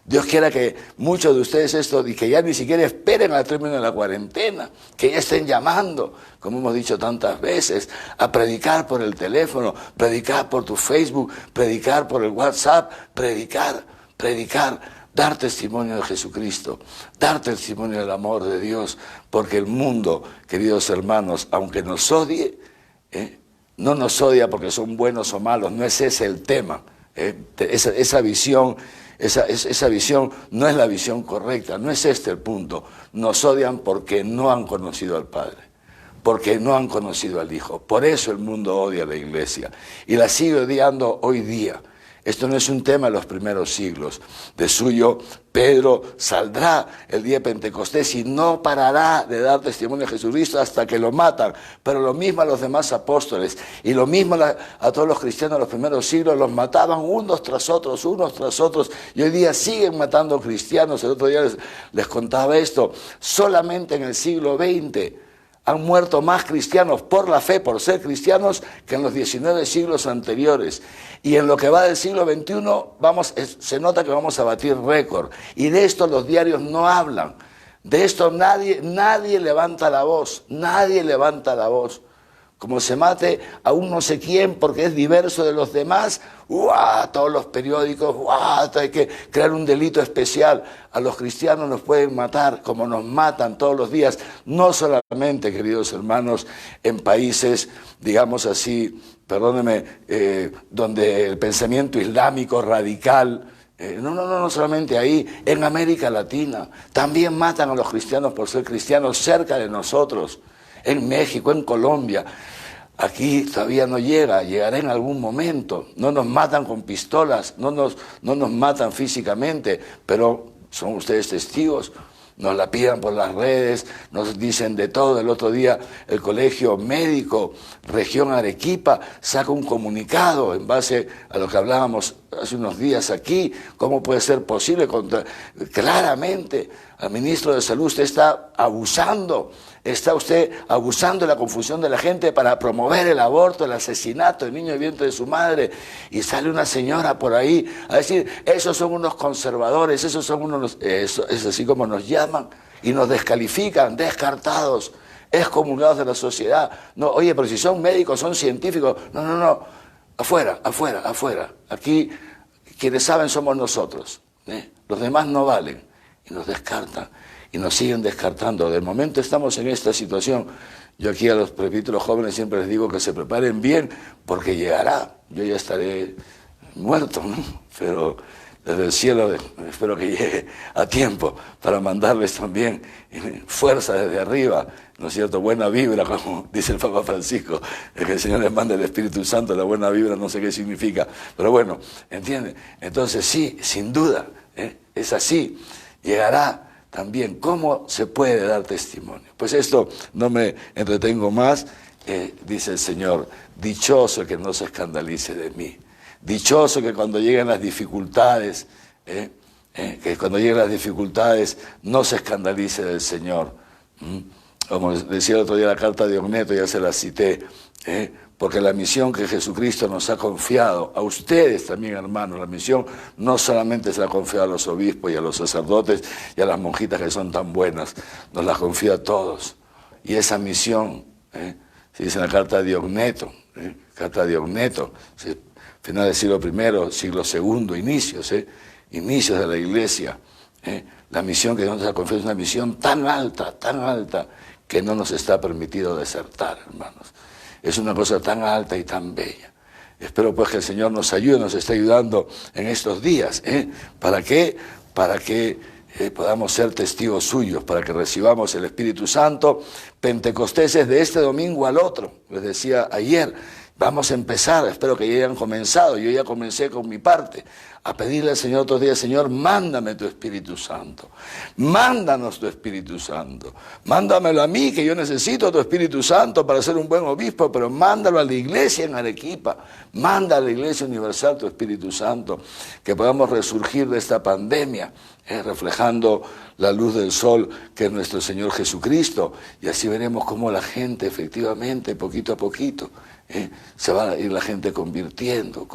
Dios quiera que muchos de ustedes y que ya ni siquiera esperen al término de la cuarentena, que ya estén llamando, como hemos dicho tantas veces, a predicar por el teléfono, predicar por tu Facebook, predicar por el WhatsApp, predicar, dar testimonio de Jesucristo, dar testimonio del amor de Dios, porque el mundo, queridos hermanos, aunque nos odie, no nos odia porque son buenos o malos, no es ese el tema, esa visión. Esa visión no es la visión correcta, no es este el punto. Nos odian porque no han conocido al Padre, porque no han conocido al Hijo. Por eso el mundo odia a la iglesia y la sigue odiando hoy día. Esto no es un tema de los primeros siglos. De suyo, Pedro saldrá el día de Pentecostés y no parará de dar testimonio de Jesucristo hasta que lo matan. Pero lo mismo a los demás apóstoles y lo mismo a todos los cristianos de los primeros siglos, los mataban unos tras otros. Y hoy día siguen matando cristianos. El otro día les contaba esto. Solamente en el siglo XX han muerto más cristianos por la fe, por ser cristianos, que en los 19 siglos anteriores. Y en lo que va del siglo XXI se nota que vamos a batir récord. Y de esto los diarios no hablan. De esto nadie levanta la voz. Nadie levanta la voz. Como se mate a un no sé quién porque es diverso de los demás, todos los periódicos, hay que crear un delito especial. A los cristianos nos pueden matar como nos matan todos los días, no solamente, queridos hermanos, en países, digamos así, perdónenme, donde el pensamiento islámico radical, no solamente ahí, en América Latina, también matan a los cristianos por ser cristianos cerca de nosotros. En México, en Colombia, aquí todavía no llegará en algún momento. No nos matan con pistolas, no nos matan físicamente, pero son ustedes testigos nos la pidan por las redes, nos dicen de todo. El otro día el Colegio Médico Región Arequipa saca un comunicado en base a lo que hablábamos hace unos días aquí. ¿Cómo puede ser posible? Claramente al ministro de Salud usted está abusando de la confusión de la gente para promover el aborto, el asesinato del niño del vientre de su madre, y sale una señora por ahí a decir, esos son unos conservadores, esos son unos, eso es así como nos llaman y nos descalifican, descartados, excomulgados de la sociedad. No, oye, pero si son médicos, son científicos, no, afuera. Aquí quienes saben somos nosotros, los demás no valen, y nos descartan. Y nos siguen descartando. De momento estamos en esta situación. Yo aquí a los presbíteros jóvenes siempre les digo que se preparen bien, porque llegará. Yo ya estaré muerto, ¿no? Pero desde el cielo espero que llegue a tiempo para mandarles también fuerza desde arriba, ¿no es cierto? Buena vibra, como dice el Papa Francisco, que el Señor les manda el Espíritu Santo. La buena vibra no sé qué significa, pero bueno, ¿entienden? Entonces sí, sin duda, es así, llegará. También, ¿cómo se puede dar testimonio? Pues esto no me entretengo más, dice el Señor, dichoso que no se escandalice de mí, dichoso que cuando lleguen las dificultades, no se escandalice del Señor. Como decía el otro día la carta de Ogneto, ya se la cité, porque la misión que Jesucristo nos ha confiado, a ustedes también, hermanos, la misión no solamente se la ha confiado a los obispos y a los sacerdotes y a las monjitas que son tan buenas, nos la confía a todos. Y esa misión, se dice en la carta de Ogneto, final del siglo I, siglo II, inicios de la Iglesia, la misión que Dios nos ha confiado es una misión tan alta, que no nos está permitido desertar, hermanos. Es una cosa tan alta y tan bella. Espero pues que el Señor nos ayude, nos esté ayudando en estos días. ¿Para qué? Para que podamos ser testigos suyos, para que recibamos el Espíritu Santo. Pentecostés es de este domingo al otro, les decía ayer. Vamos a empezar, espero que ya hayan comenzado. Yo ya comencé con mi parte, a pedirle al Señor otros días, Señor, mándame tu Espíritu Santo, mándanos tu Espíritu Santo, mándamelo a mí, que yo necesito tu Espíritu Santo para ser un buen obispo, pero mándalo a la iglesia en Arequipa, manda a la Iglesia Universal tu Espíritu Santo, que podamos resurgir de esta pandemia, reflejando la luz del sol que es nuestro Señor Jesucristo, y así veremos cómo la gente efectivamente, poquito a poquito, se va a ir la gente convirtiendo,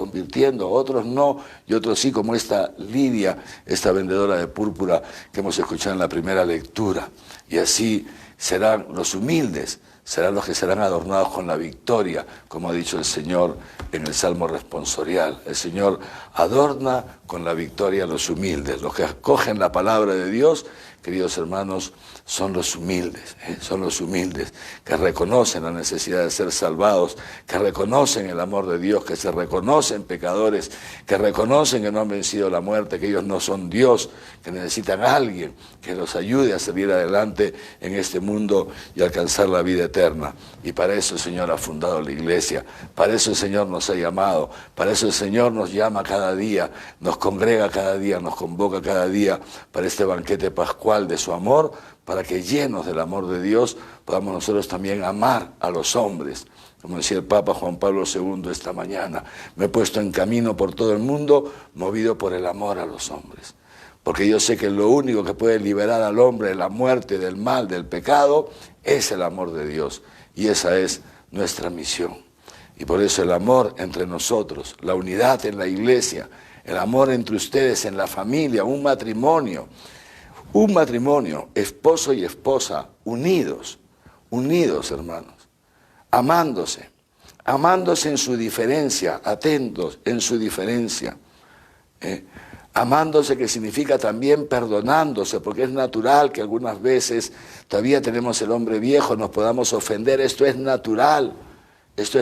otros no, y otros sí, como esta Lidia, esta vendedora de púrpura que hemos escuchado en la primera lectura. Y así serán los humildes, serán los que serán adornados con la victoria, como ha dicho el Señor en el Salmo responsorial. El Señor adorna con la victoria a los humildes, los que acogen la palabra de Dios. Queridos hermanos, son los humildes, que reconocen la necesidad de ser salvados, que reconocen el amor de Dios, que se reconocen pecadores, que reconocen que no han vencido la muerte, que ellos no son Dios, que necesitan a alguien que los ayude a salir adelante en este mundo y alcanzar la vida eterna. Y para eso el Señor ha fundado la iglesia, para eso el Señor nos ha llamado, para eso el Señor nos llama cada día, nos congrega cada día, nos convoca cada día para este banquete pascual de su amor, para que llenos del amor de Dios podamos nosotros también amar a los hombres. Como decía el Papa Juan Pablo II esta mañana, me he puesto en camino por todo el mundo movido por el amor a los hombres. Porque yo sé que lo único que puede liberar al hombre de la muerte, del mal, del pecado, es el amor de Dios. Y esa es nuestra misión. Y por eso el amor entre nosotros, la unidad en la iglesia, el amor entre ustedes en la familia, un matrimonio, esposo y esposa, unidos hermanos, amándose en su diferencia, atentos en su diferencia, amándose, que significa también perdonándose, porque es natural que algunas veces todavía tenemos el hombre viejo, nos podamos ofender. Esto es natural, esto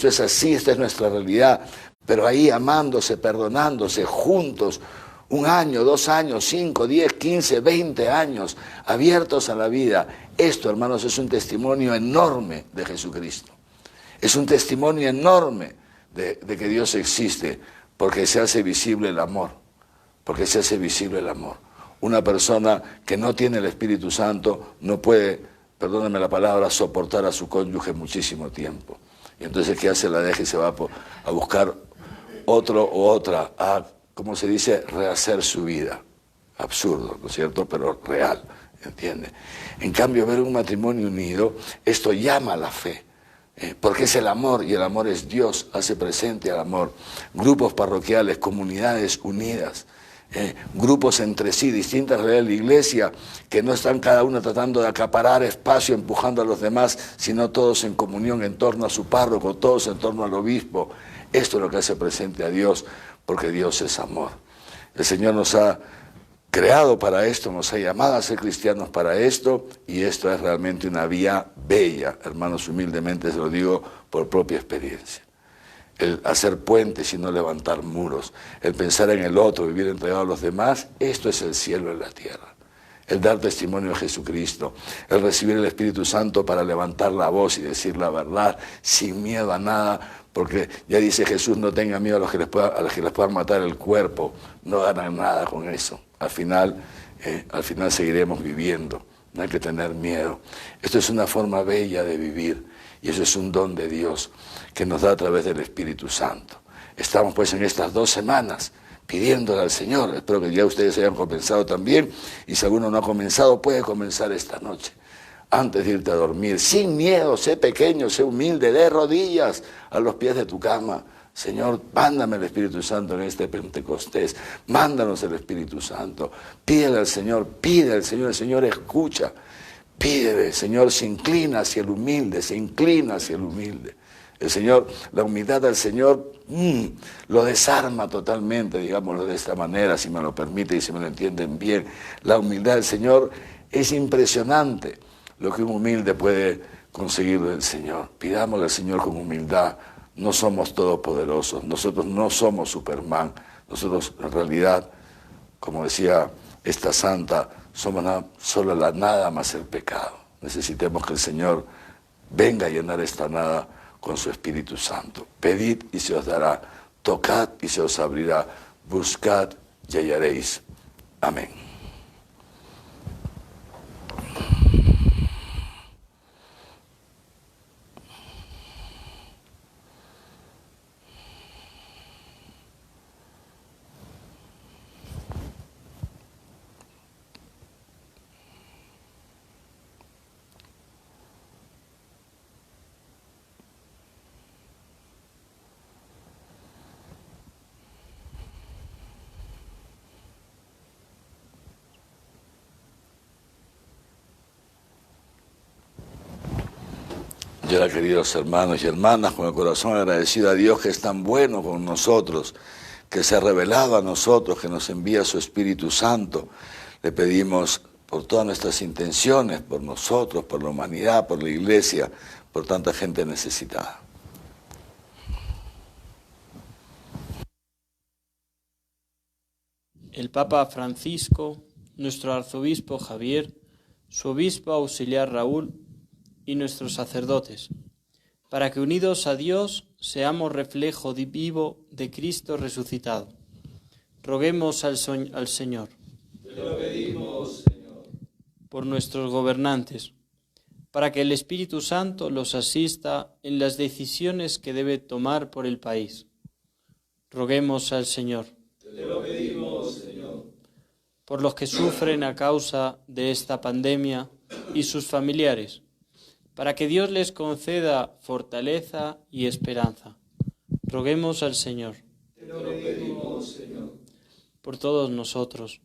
es así, esta es nuestra realidad, pero ahí amándose, perdonándose, juntos, 1 año, 2 años, 5, 10, 15, 20 años, abiertos a la vida. Esto, hermanos, es un testimonio enorme de Jesucristo. Es un testimonio enorme de que Dios existe, porque se hace visible el amor. Una persona que no tiene el Espíritu Santo no puede, perdónenme la palabra, soportar a su cónyuge muchísimo tiempo. Y entonces, ¿qué hace? La deja y se va a buscar otro o otra, a, ¿cómo se dice?, rehacer su vida. Absurdo, ¿no es cierto?, pero real, ¿entiende? En cambio, ver un matrimonio unido, esto llama a la fe, porque es el amor, y el amor es Dios, hace presente al amor. Grupos parroquiales, comunidades unidas, grupos entre sí, distintas realidades de la iglesia, que no están cada uno tratando de acaparar espacio, empujando a los demás, sino todos en comunión en torno a su párroco, todos en torno al obispo. Esto es lo que hace presente a Dios, porque Dios es amor. El Señor nos ha creado para esto, nos ha llamado a ser cristianos para esto, y esto es realmente una vía bella, hermanos, humildemente se lo digo por propia experiencia. El hacer puentes y no levantar muros, el pensar en el otro, vivir entregado a los demás, esto es el cielo en la tierra. El dar testimonio de Jesucristo, el recibir el Espíritu Santo para levantar la voz y decir la verdad sin miedo a nada, porque ya dice Jesús, no tengan miedo a los que les puedan matar el cuerpo, no ganan nada con eso. Al final seguiremos viviendo, no hay que tener miedo. Esto es una forma bella de vivir, y eso es un don de Dios que nos da a través del Espíritu Santo. Estamos pues en estas 2 semanas pidiéndole al Señor. Espero que ya ustedes hayan comenzado también, y si alguno no ha comenzado, puede comenzar esta noche, antes de irte a dormir, sin miedo. Sé pequeño, sé humilde, de rodillas a los pies de tu cama. Señor, mándame el Espíritu Santo en este Pentecostés, mándanos el Espíritu Santo. Pídele al Señor, pide al Señor, el Señor escucha. Pídele, el Señor se inclina hacia el humilde, se inclina hacia el humilde. El Señor, la humildad del Señor lo desarma totalmente, digámoslo de esta manera, si me lo permite y si me lo entienden bien. La humildad del Señor es impresionante, lo que un humilde puede conseguir del Señor. Pidámosle al Señor con humildad. No somos todopoderosos, nosotros no somos Superman, nosotros en realidad, como decía esta santa, somos solo la nada más el pecado. Necesitamos que el Señor venga a llenar esta nada con su Espíritu Santo. Pedid y se os dará, tocad y se os abrirá, buscad y hallaréis. Amén. Y ahora, queridos hermanos y hermanas, con el corazón agradecido a Dios, que es tan bueno con nosotros, que se ha revelado a nosotros, que nos envía su Espíritu Santo, le pedimos por todas nuestras intenciones, por nosotros, por la humanidad, por la Iglesia, por tanta gente necesitada. El Papa Francisco, nuestro arzobispo Javier, su obispo auxiliar Raúl y nuestros sacerdotes, para que unidos a Dios seamos reflejo vivo de Cristo resucitado. Roguemos al Señor. Te lo pedimos, Señor. Por nuestros gobernantes, para que el Espíritu Santo los asista en las decisiones que debe tomar por el país. Roguemos al Señor. Te lo pedimos, Señor. Por los que sufren a causa de esta pandemia y sus familiares, para que Dios les conceda fortaleza y esperanza. Roguemos al Señor. Te lo pedimos, Señor. Por todos nosotros,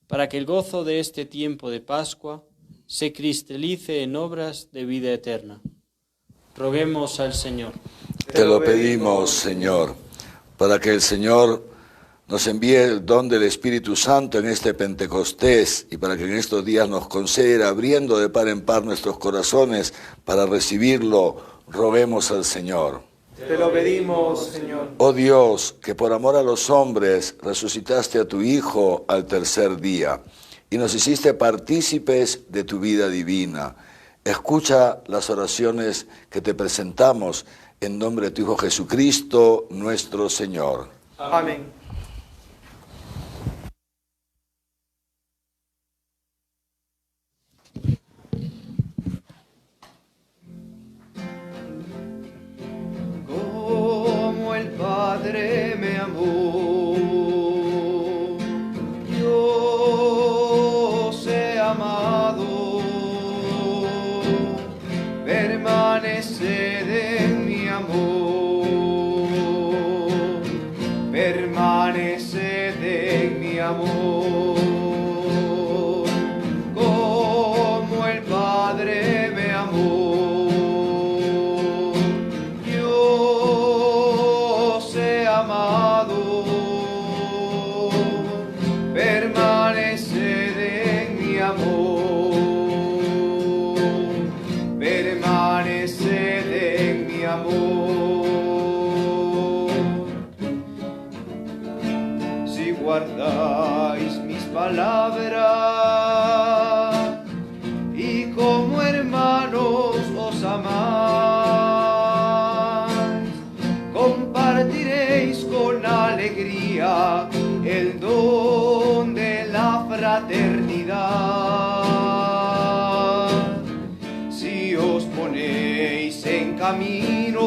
para que el gozo de este tiempo de Pascua se cristalice en obras de vida eterna. Roguemos al Señor. Te lo pedimos, Señor, para que el Señor nos envíe el don del Espíritu Santo en este Pentecostés, y para que en estos días nos conceda ir abriendo de par en par nuestros corazones para recibirlo. Roguemos al Señor. Te lo pedimos, Señor. Oh Dios, que por amor a los hombres resucitaste a tu Hijo al tercer día y nos hiciste partícipes de tu vida divina, escucha las oraciones que te presentamos en nombre de tu Hijo Jesucristo, nuestro Señor. Amén. Padre me amó. Yo os he amado, permaneced en mi amor, permaneced en mi amor. Como el Padre me amó, yo os he amado, permaneced en mi amor, permaneced en mi amor. Si guardáis mis palabras y como hermanos os amáis, compartiréis con alegría el don de la fraternidad. Si os ponéis en camino,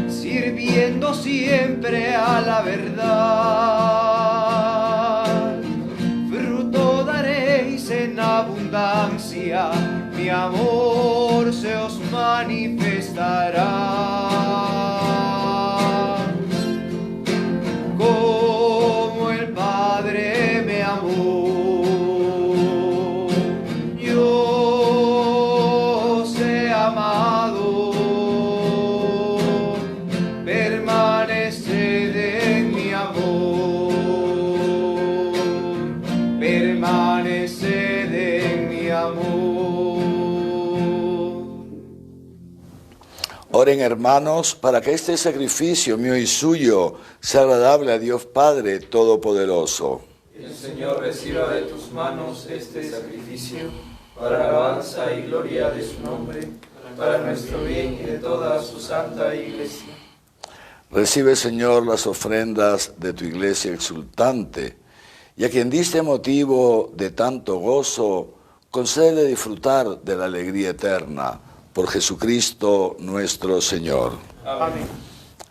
sirviendo siempre a la verdad, fruto daréis en abundancia, mi amor se os manifestará. Como el Padre me amó, yo os he amado, permaneced en mi amor, permaneced en mi amor. Oren, hermanos, para que este sacrificio mío y suyo sea agradable a Dios Padre Todopoderoso. El Señor reciba de tus manos este sacrificio para alabanza y gloria de su nombre, para nuestro bien y de toda su santa Iglesia. Recibe, Señor, las ofrendas de tu Iglesia exultante, y a quien diste motivo de tanto gozo, concédele disfrutar de la alegría eterna. Por Jesucristo nuestro Señor. Amén.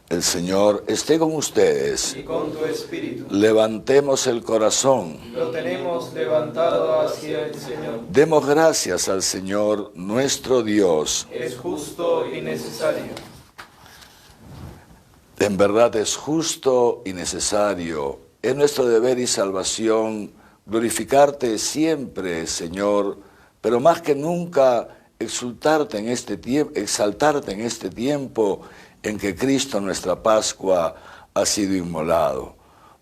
El Señor esté con ustedes. Y con tu espíritu. Levantemos el corazón. Lo tenemos levantado hacia el Señor. Demos gracias al Señor nuestro Dios. Es justo y necesario. En verdad es justo y necesario. Es nuestro deber y salvación glorificarte siempre, Señor, pero más que nunca exaltarte en este tiempo en que Cristo, nuestra Pascua, ha sido inmolado.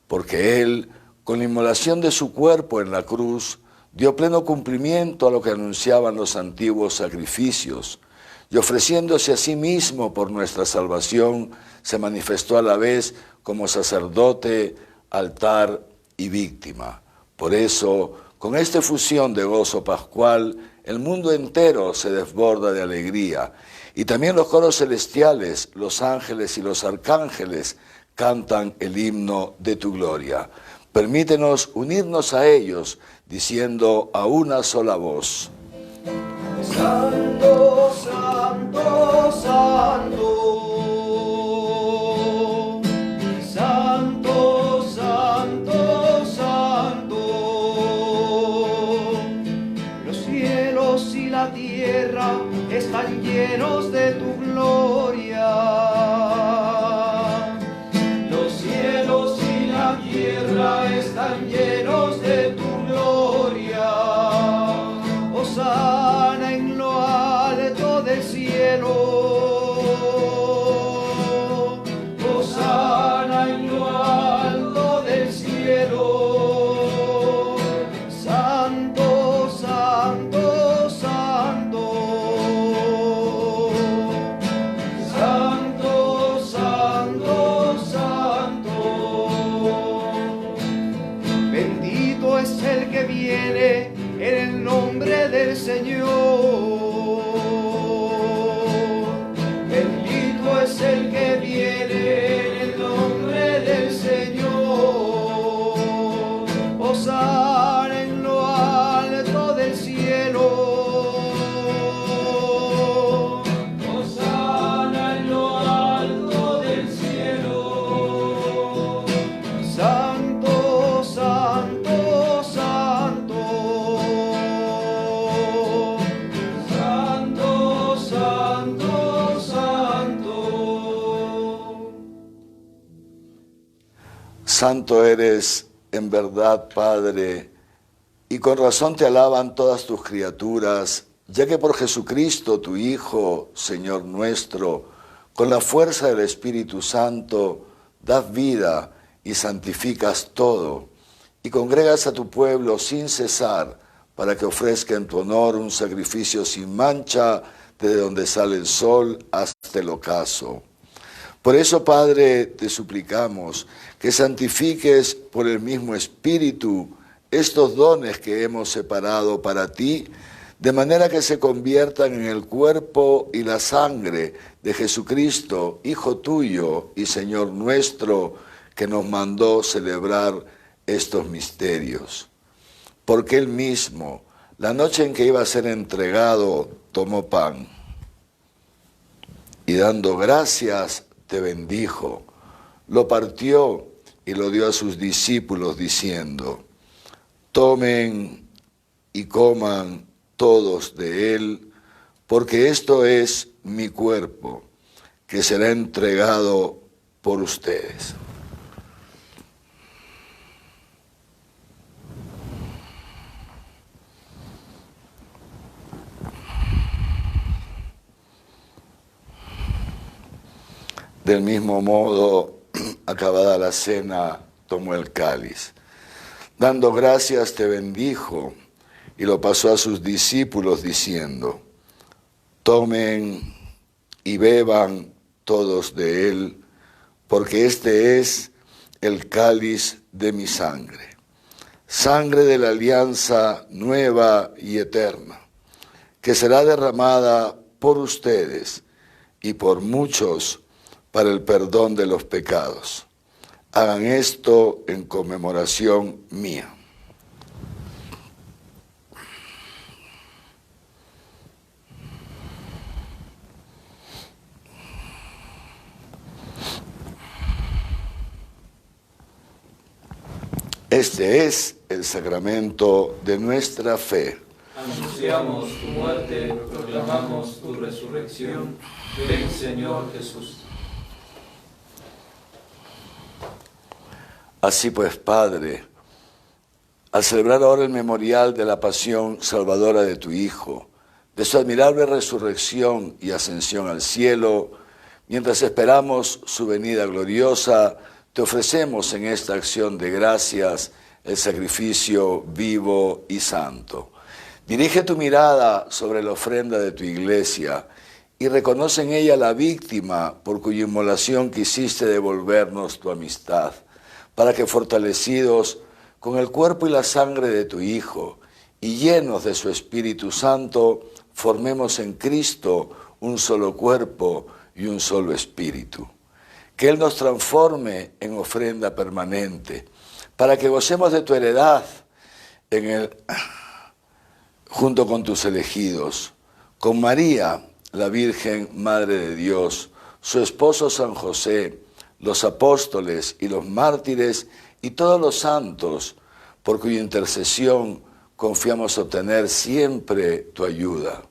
Porque Él, con la inmolación de su cuerpo en la cruz, dio pleno cumplimiento a lo que anunciaban los antiguos sacrificios, y ofreciéndose a sí mismo por nuestra salvación, se manifestó a la vez como sacerdote, altar y víctima. Por eso, con esta efusión de gozo pascual, el mundo entero se desborda de alegría, y también los coros celestiales, los ángeles y los arcángeles cantan el himno de tu gloria. Permítenos unirnos a ellos, diciendo a una sola voz: Santo, santo, santo. Santo, santo, santo. Los cielos y la tierra están llenos de tu gloria. Los cielos y la tierra están llenos de tu gloria. Hosana en lo alto del cielo. Hosana en lo alto del cielo. Santo, santo, santo. Santo, santo, santo. Bendito es el que viene en el nombre del Señor. Bendito es el que viene en el nombre del Señor. Hosana en lo alto del cielo. Hosana en lo alto Santo eres en verdad, Padre, y con razón te alaban todas tus criaturas, ya que por Jesucristo, tu Hijo, Señor nuestro, con la fuerza del Espíritu Santo, das vida y santificas todo, y congregas a tu pueblo sin cesar, para que ofrezca en tu honor un sacrificio sin mancha, desde donde sale el sol hasta el ocaso. Por eso, Padre, te suplicamos que santifiques por el mismo Espíritu estos dones que hemos separado para ti, de manera que se conviertan en el cuerpo y la sangre de Jesucristo, Hijo tuyo y Señor nuestro, que nos mandó celebrar estos misterios. Porque Él mismo, la noche en que iba a ser entregado, tomó pan y dando gracias, te bendijo, lo partió y lo dio a sus discípulos diciendo: tomen y coman todos de él, porque esto es mi cuerpo, que será entregado por ustedes. Del mismo modo, acabada la cena, tomó el cáliz. Dando gracias, te bendijo y lo pasó a sus discípulos diciendo: tomen y beban todos de él, porque este es el cáliz de mi sangre, sangre de la alianza nueva y eterna, que será derramada por ustedes y por muchos para el perdón de los pecados. Hagan esto en conmemoración mía. Este es el sacramento de nuestra fe. Anunciamos tu muerte, proclamamos tu resurrección. Ven, Señor Jesús. Así pues, Padre, al celebrar ahora el memorial de la pasión salvadora de tu Hijo, de su admirable resurrección y ascensión al cielo, mientras esperamos su venida gloriosa, te ofrecemos en esta acción de gracias el sacrificio vivo y santo. Dirige tu mirada sobre la ofrenda de tu iglesia y reconoce en ella la víctima por cuya inmolación quisiste devolvernos tu amistad, para que fortalecidos con el cuerpo y la sangre de tu Hijo y llenos de su Espíritu Santo, formemos en Cristo un solo cuerpo y un solo espíritu. Que Él nos transforme en ofrenda permanente, para que gocemos de tu heredad junto con tus elegidos, con María, la Virgen Madre de Dios, su esposo San José, los apóstoles y los mártires y todos los santos, por cuya intercesión confiamos obtener siempre tu ayuda.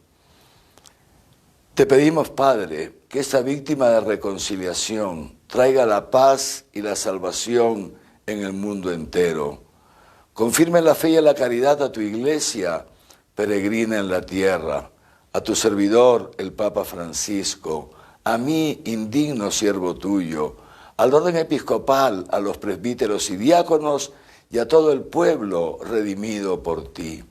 Te pedimos, Padre, que esta víctima de reconciliación traiga la paz y la salvación en el mundo entero. Confirme la fe y la caridad a tu iglesia, peregrina en la tierra, a tu servidor, el Papa Francisco, a mí, indigno siervo tuyo, al orden episcopal, a los presbíteros y diáconos y a todo el pueblo redimido por ti.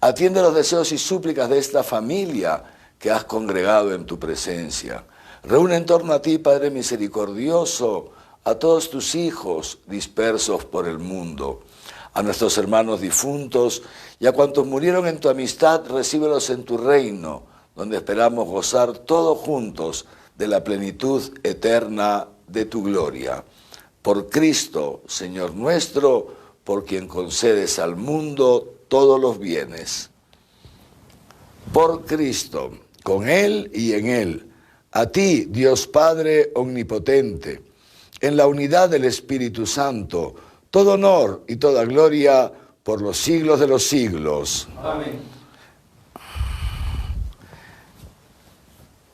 Atiende los deseos y súplicas de esta familia que has congregado en tu presencia. Reúne en torno a ti, Padre misericordioso, a todos tus hijos dispersos por el mundo, a nuestros hermanos difuntos y a cuantos murieron en tu amistad, recíbelos en tu reino, donde esperamos gozar todos juntos de la plenitud eterna de tu gloria. Por Cristo, Señor nuestro, por quien concedes al mundo todos los bienes. Por Cristo, con Él y en Él, a ti, Dios Padre omnipotente, en la unidad del Espíritu Santo, todo honor y toda gloria por los siglos de los siglos. Amén.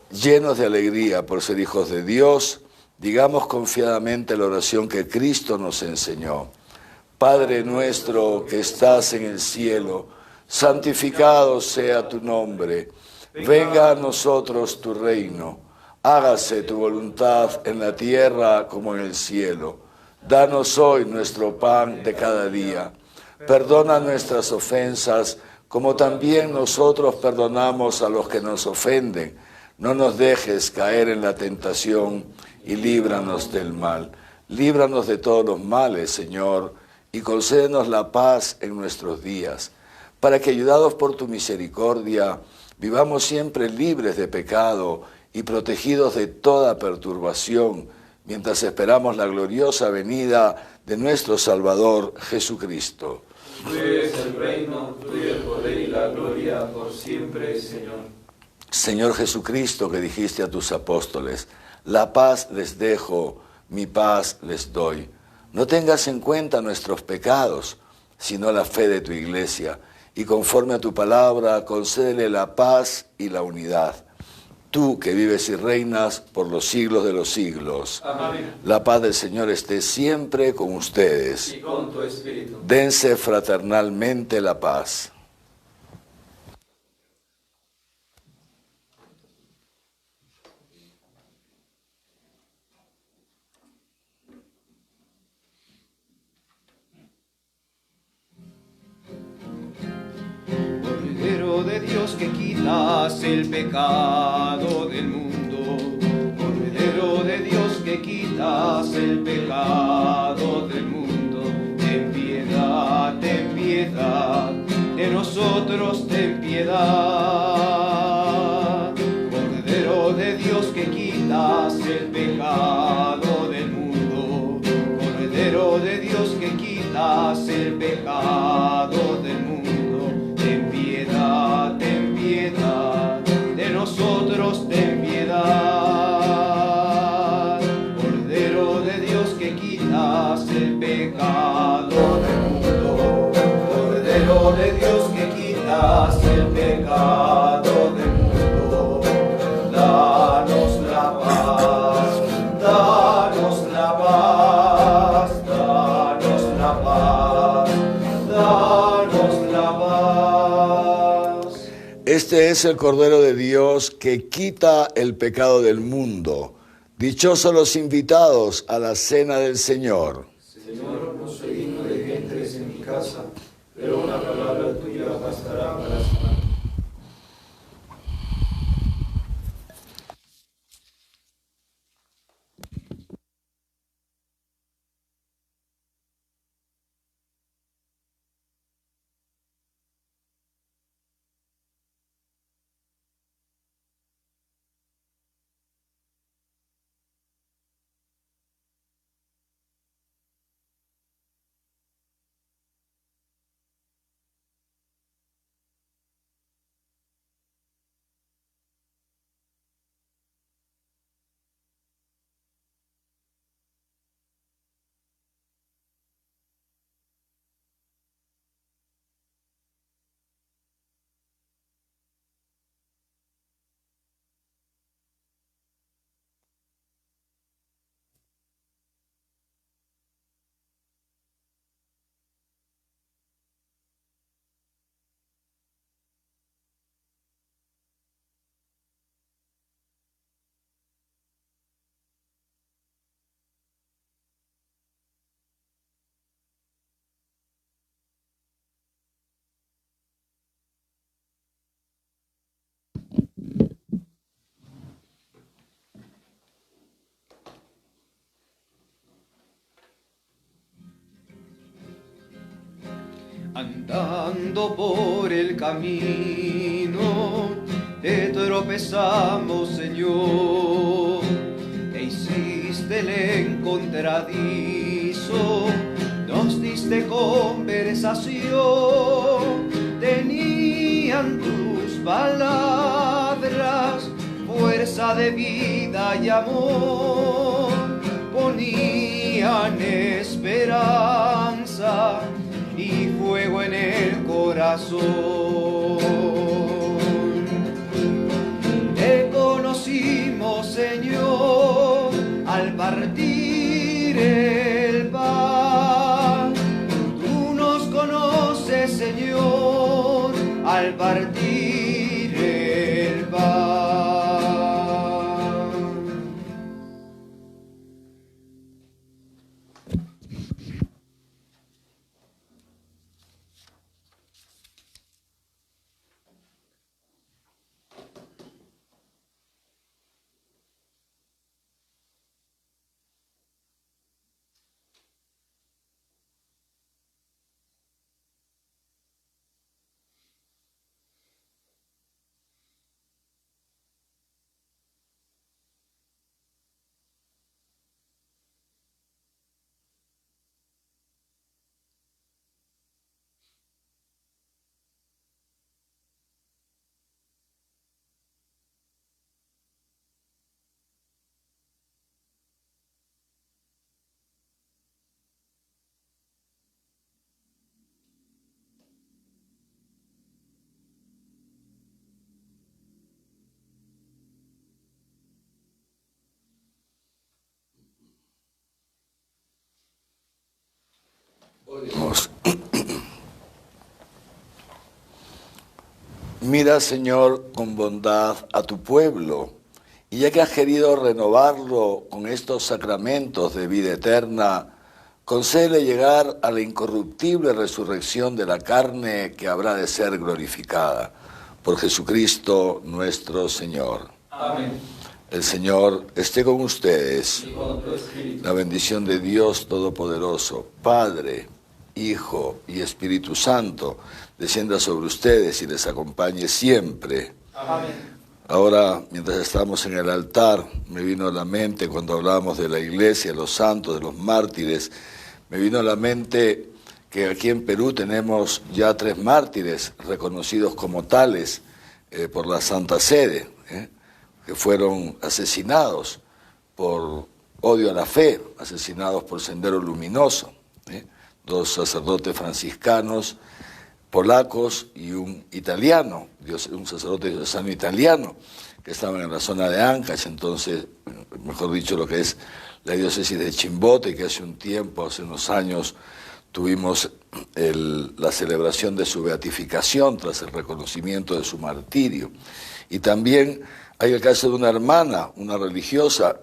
Llenos de alegría por ser hijos de Dios, Digamos confiadamente la oración que Cristo nos enseñó. Padre nuestro que estás en el cielo, santificado sea tu nombre. Venga a nosotros tu reino. Hágase tu voluntad en la tierra como en el cielo. Danos hoy nuestro pan de cada día. Perdona nuestras ofensas, como también nosotros perdonamos a los que nos ofenden. No nos dejes caer en la tentación y líbranos del mal. Líbranos de todos los males, Señor, y concédenos la paz en nuestros días, para que, ayudados por tu misericordia, vivamos siempre libres de pecado y protegidos de toda perturbación, mientras esperamos la gloriosa venida de nuestro Salvador Jesucristo. Tuyo es el reino, tuyo el poder y la gloria por siempre, Señor. Señor Jesucristo, que dijiste a tus apóstoles, la paz les dejo, mi paz les doy. No tengas en cuenta nuestros pecados, sino la fe de tu iglesia, y conforme a tu palabra, concédele la paz y la unidad. Tú que vives y reinas por los siglos de los siglos. Amén. La paz del Señor esté siempre con ustedes. Y con tu espíritu. Dense fraternalmente la paz. Cordero de Dios que quitas el pecado del mundo, Cordero de Dios que quitas el pecado del mundo, ten piedad de nosotros, ten piedad. Cordero de Dios que quitas el pecado del mundo, Cordero de Dios que quitas el pecado del mundo, ten piedad de nosotros, ten piedad. Cordero de Dios que quitas el pecado del mundo, Cordero de Dios que quitas el pecado del mundo, danos la paz, danos la paz, danos la paz, danos la paz. Este es el Cordero de Dios que quita el pecado del mundo. Dichosos los invitados a la cena del Señor. Señor, no soy digno de que entres en mi casa, pero una palabra tuya bastará para sanar. Andando por el camino, te tropezamos, Señor, e hiciste el encontradizo, nos diste conversación, tenían tus palabras, fuerza de vida y amor, ponían esperanza y fuego en el corazón. Te conocimos, Señor, al Mira, Señor, con bondad a tu pueblo, y ya que has querido renovarlo con estos sacramentos de vida eterna, concédele llegar a la incorruptible resurrección de la carne que habrá de ser glorificada. Por Jesucristo nuestro Señor. Amén. El Señor esté con ustedes. Y con tu espíritu. La bendición de Dios Todopoderoso, Padre, Hijo y Espíritu Santo, descienda sobre ustedes y les acompañe siempre. Amén. Ahora, mientras estamos en el altar, me vino a la mente, cuando hablábamos de la iglesia, de los santos, de los mártires, me vino a la mente que aquí en Perú tenemos ya 3 mártires reconocidos como tales por la Santa Sede, que fueron asesinados por odio a la fe, asesinados por Sendero Luminoso, 2 sacerdotes franciscanos polacos y un italiano, un sacerdote diocesano italiano, que estaban en la zona de Ancash, entonces, mejor dicho, lo que es la diócesis de Chimbote, que hace un tiempo, hace unos años, tuvimos la celebración de su beatificación tras el reconocimiento de su martirio. Y también hay el caso de una hermana, una religiosa,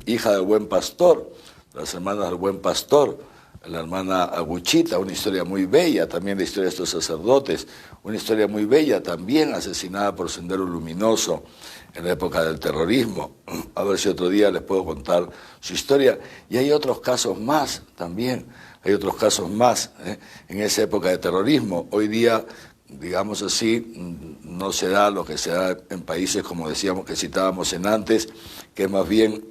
hija del Buen Pastor, las hermanas del Buen Pastor, la hermana Aguchita, una historia muy bella, también la historia de estos sacerdotes, una historia muy bella, también asesinada por Sendero Luminoso en la época del terrorismo. A ver si otro día les puedo contar su historia. Y hay otros casos más también, hay otros casos más en esa época de terrorismo. Hoy día, digamos así, no se da lo que se da en países, como decíamos, que citábamos en antes, que es más bien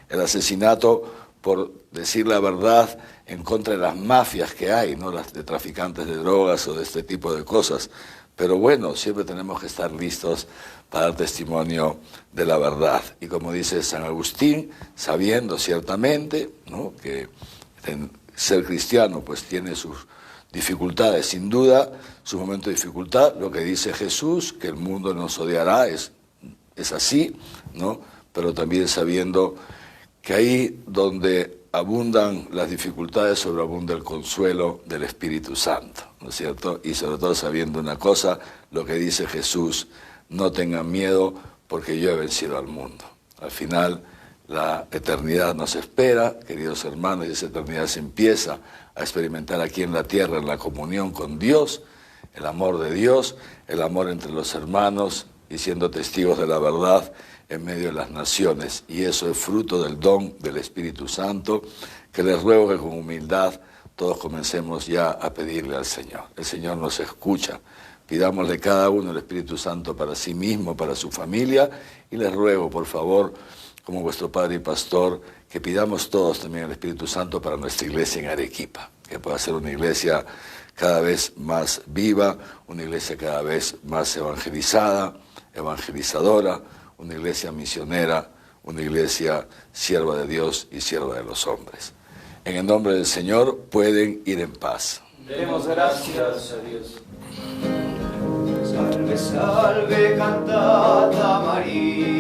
el asesinato por decir la verdad en contra de las mafias que hay, ¿no? Las de traficantes de drogas o de este tipo de cosas. Pero bueno, siempre tenemos que estar listos para dar testimonio de la verdad. Y como dice San Agustín, sabiendo ciertamente, ¿no?, que ser cristiano pues tiene sus dificultades, sin duda, su momento de dificultad, lo que dice Jesús, que el mundo nos odiará, es así, ¿no? Pero también sabiendo que ahí donde abundan las dificultades, sobreabunda el consuelo del Espíritu Santo, ¿no es cierto? Y sobre todo sabiendo una cosa, lo que dice Jesús, no tengan miedo porque yo he vencido al mundo. Al final, la eternidad nos espera, queridos hermanos, y esa eternidad se empieza a experimentar aquí en la tierra, en la comunión con Dios, el amor de Dios, el amor entre los hermanos y siendo testigos de la verdad en medio de las naciones, y eso es fruto del don del Espíritu Santo, que les ruego que con humildad todos comencemos ya a pedirle al Señor. El Señor nos escucha, pidámosle cada uno el Espíritu Santo para sí mismo, para su familia, y les ruego, por favor, como vuestro Padre y Pastor, que pidamos todos también el Espíritu Santo para nuestra iglesia en Arequipa, que pueda ser una iglesia cada vez más viva, una iglesia cada vez más evangelizadora, una iglesia misionera, una iglesia sierva de Dios y sierva de los hombres. En el nombre del Señor pueden ir en paz. Demos gracias a Dios. Salve, salve, cantata María.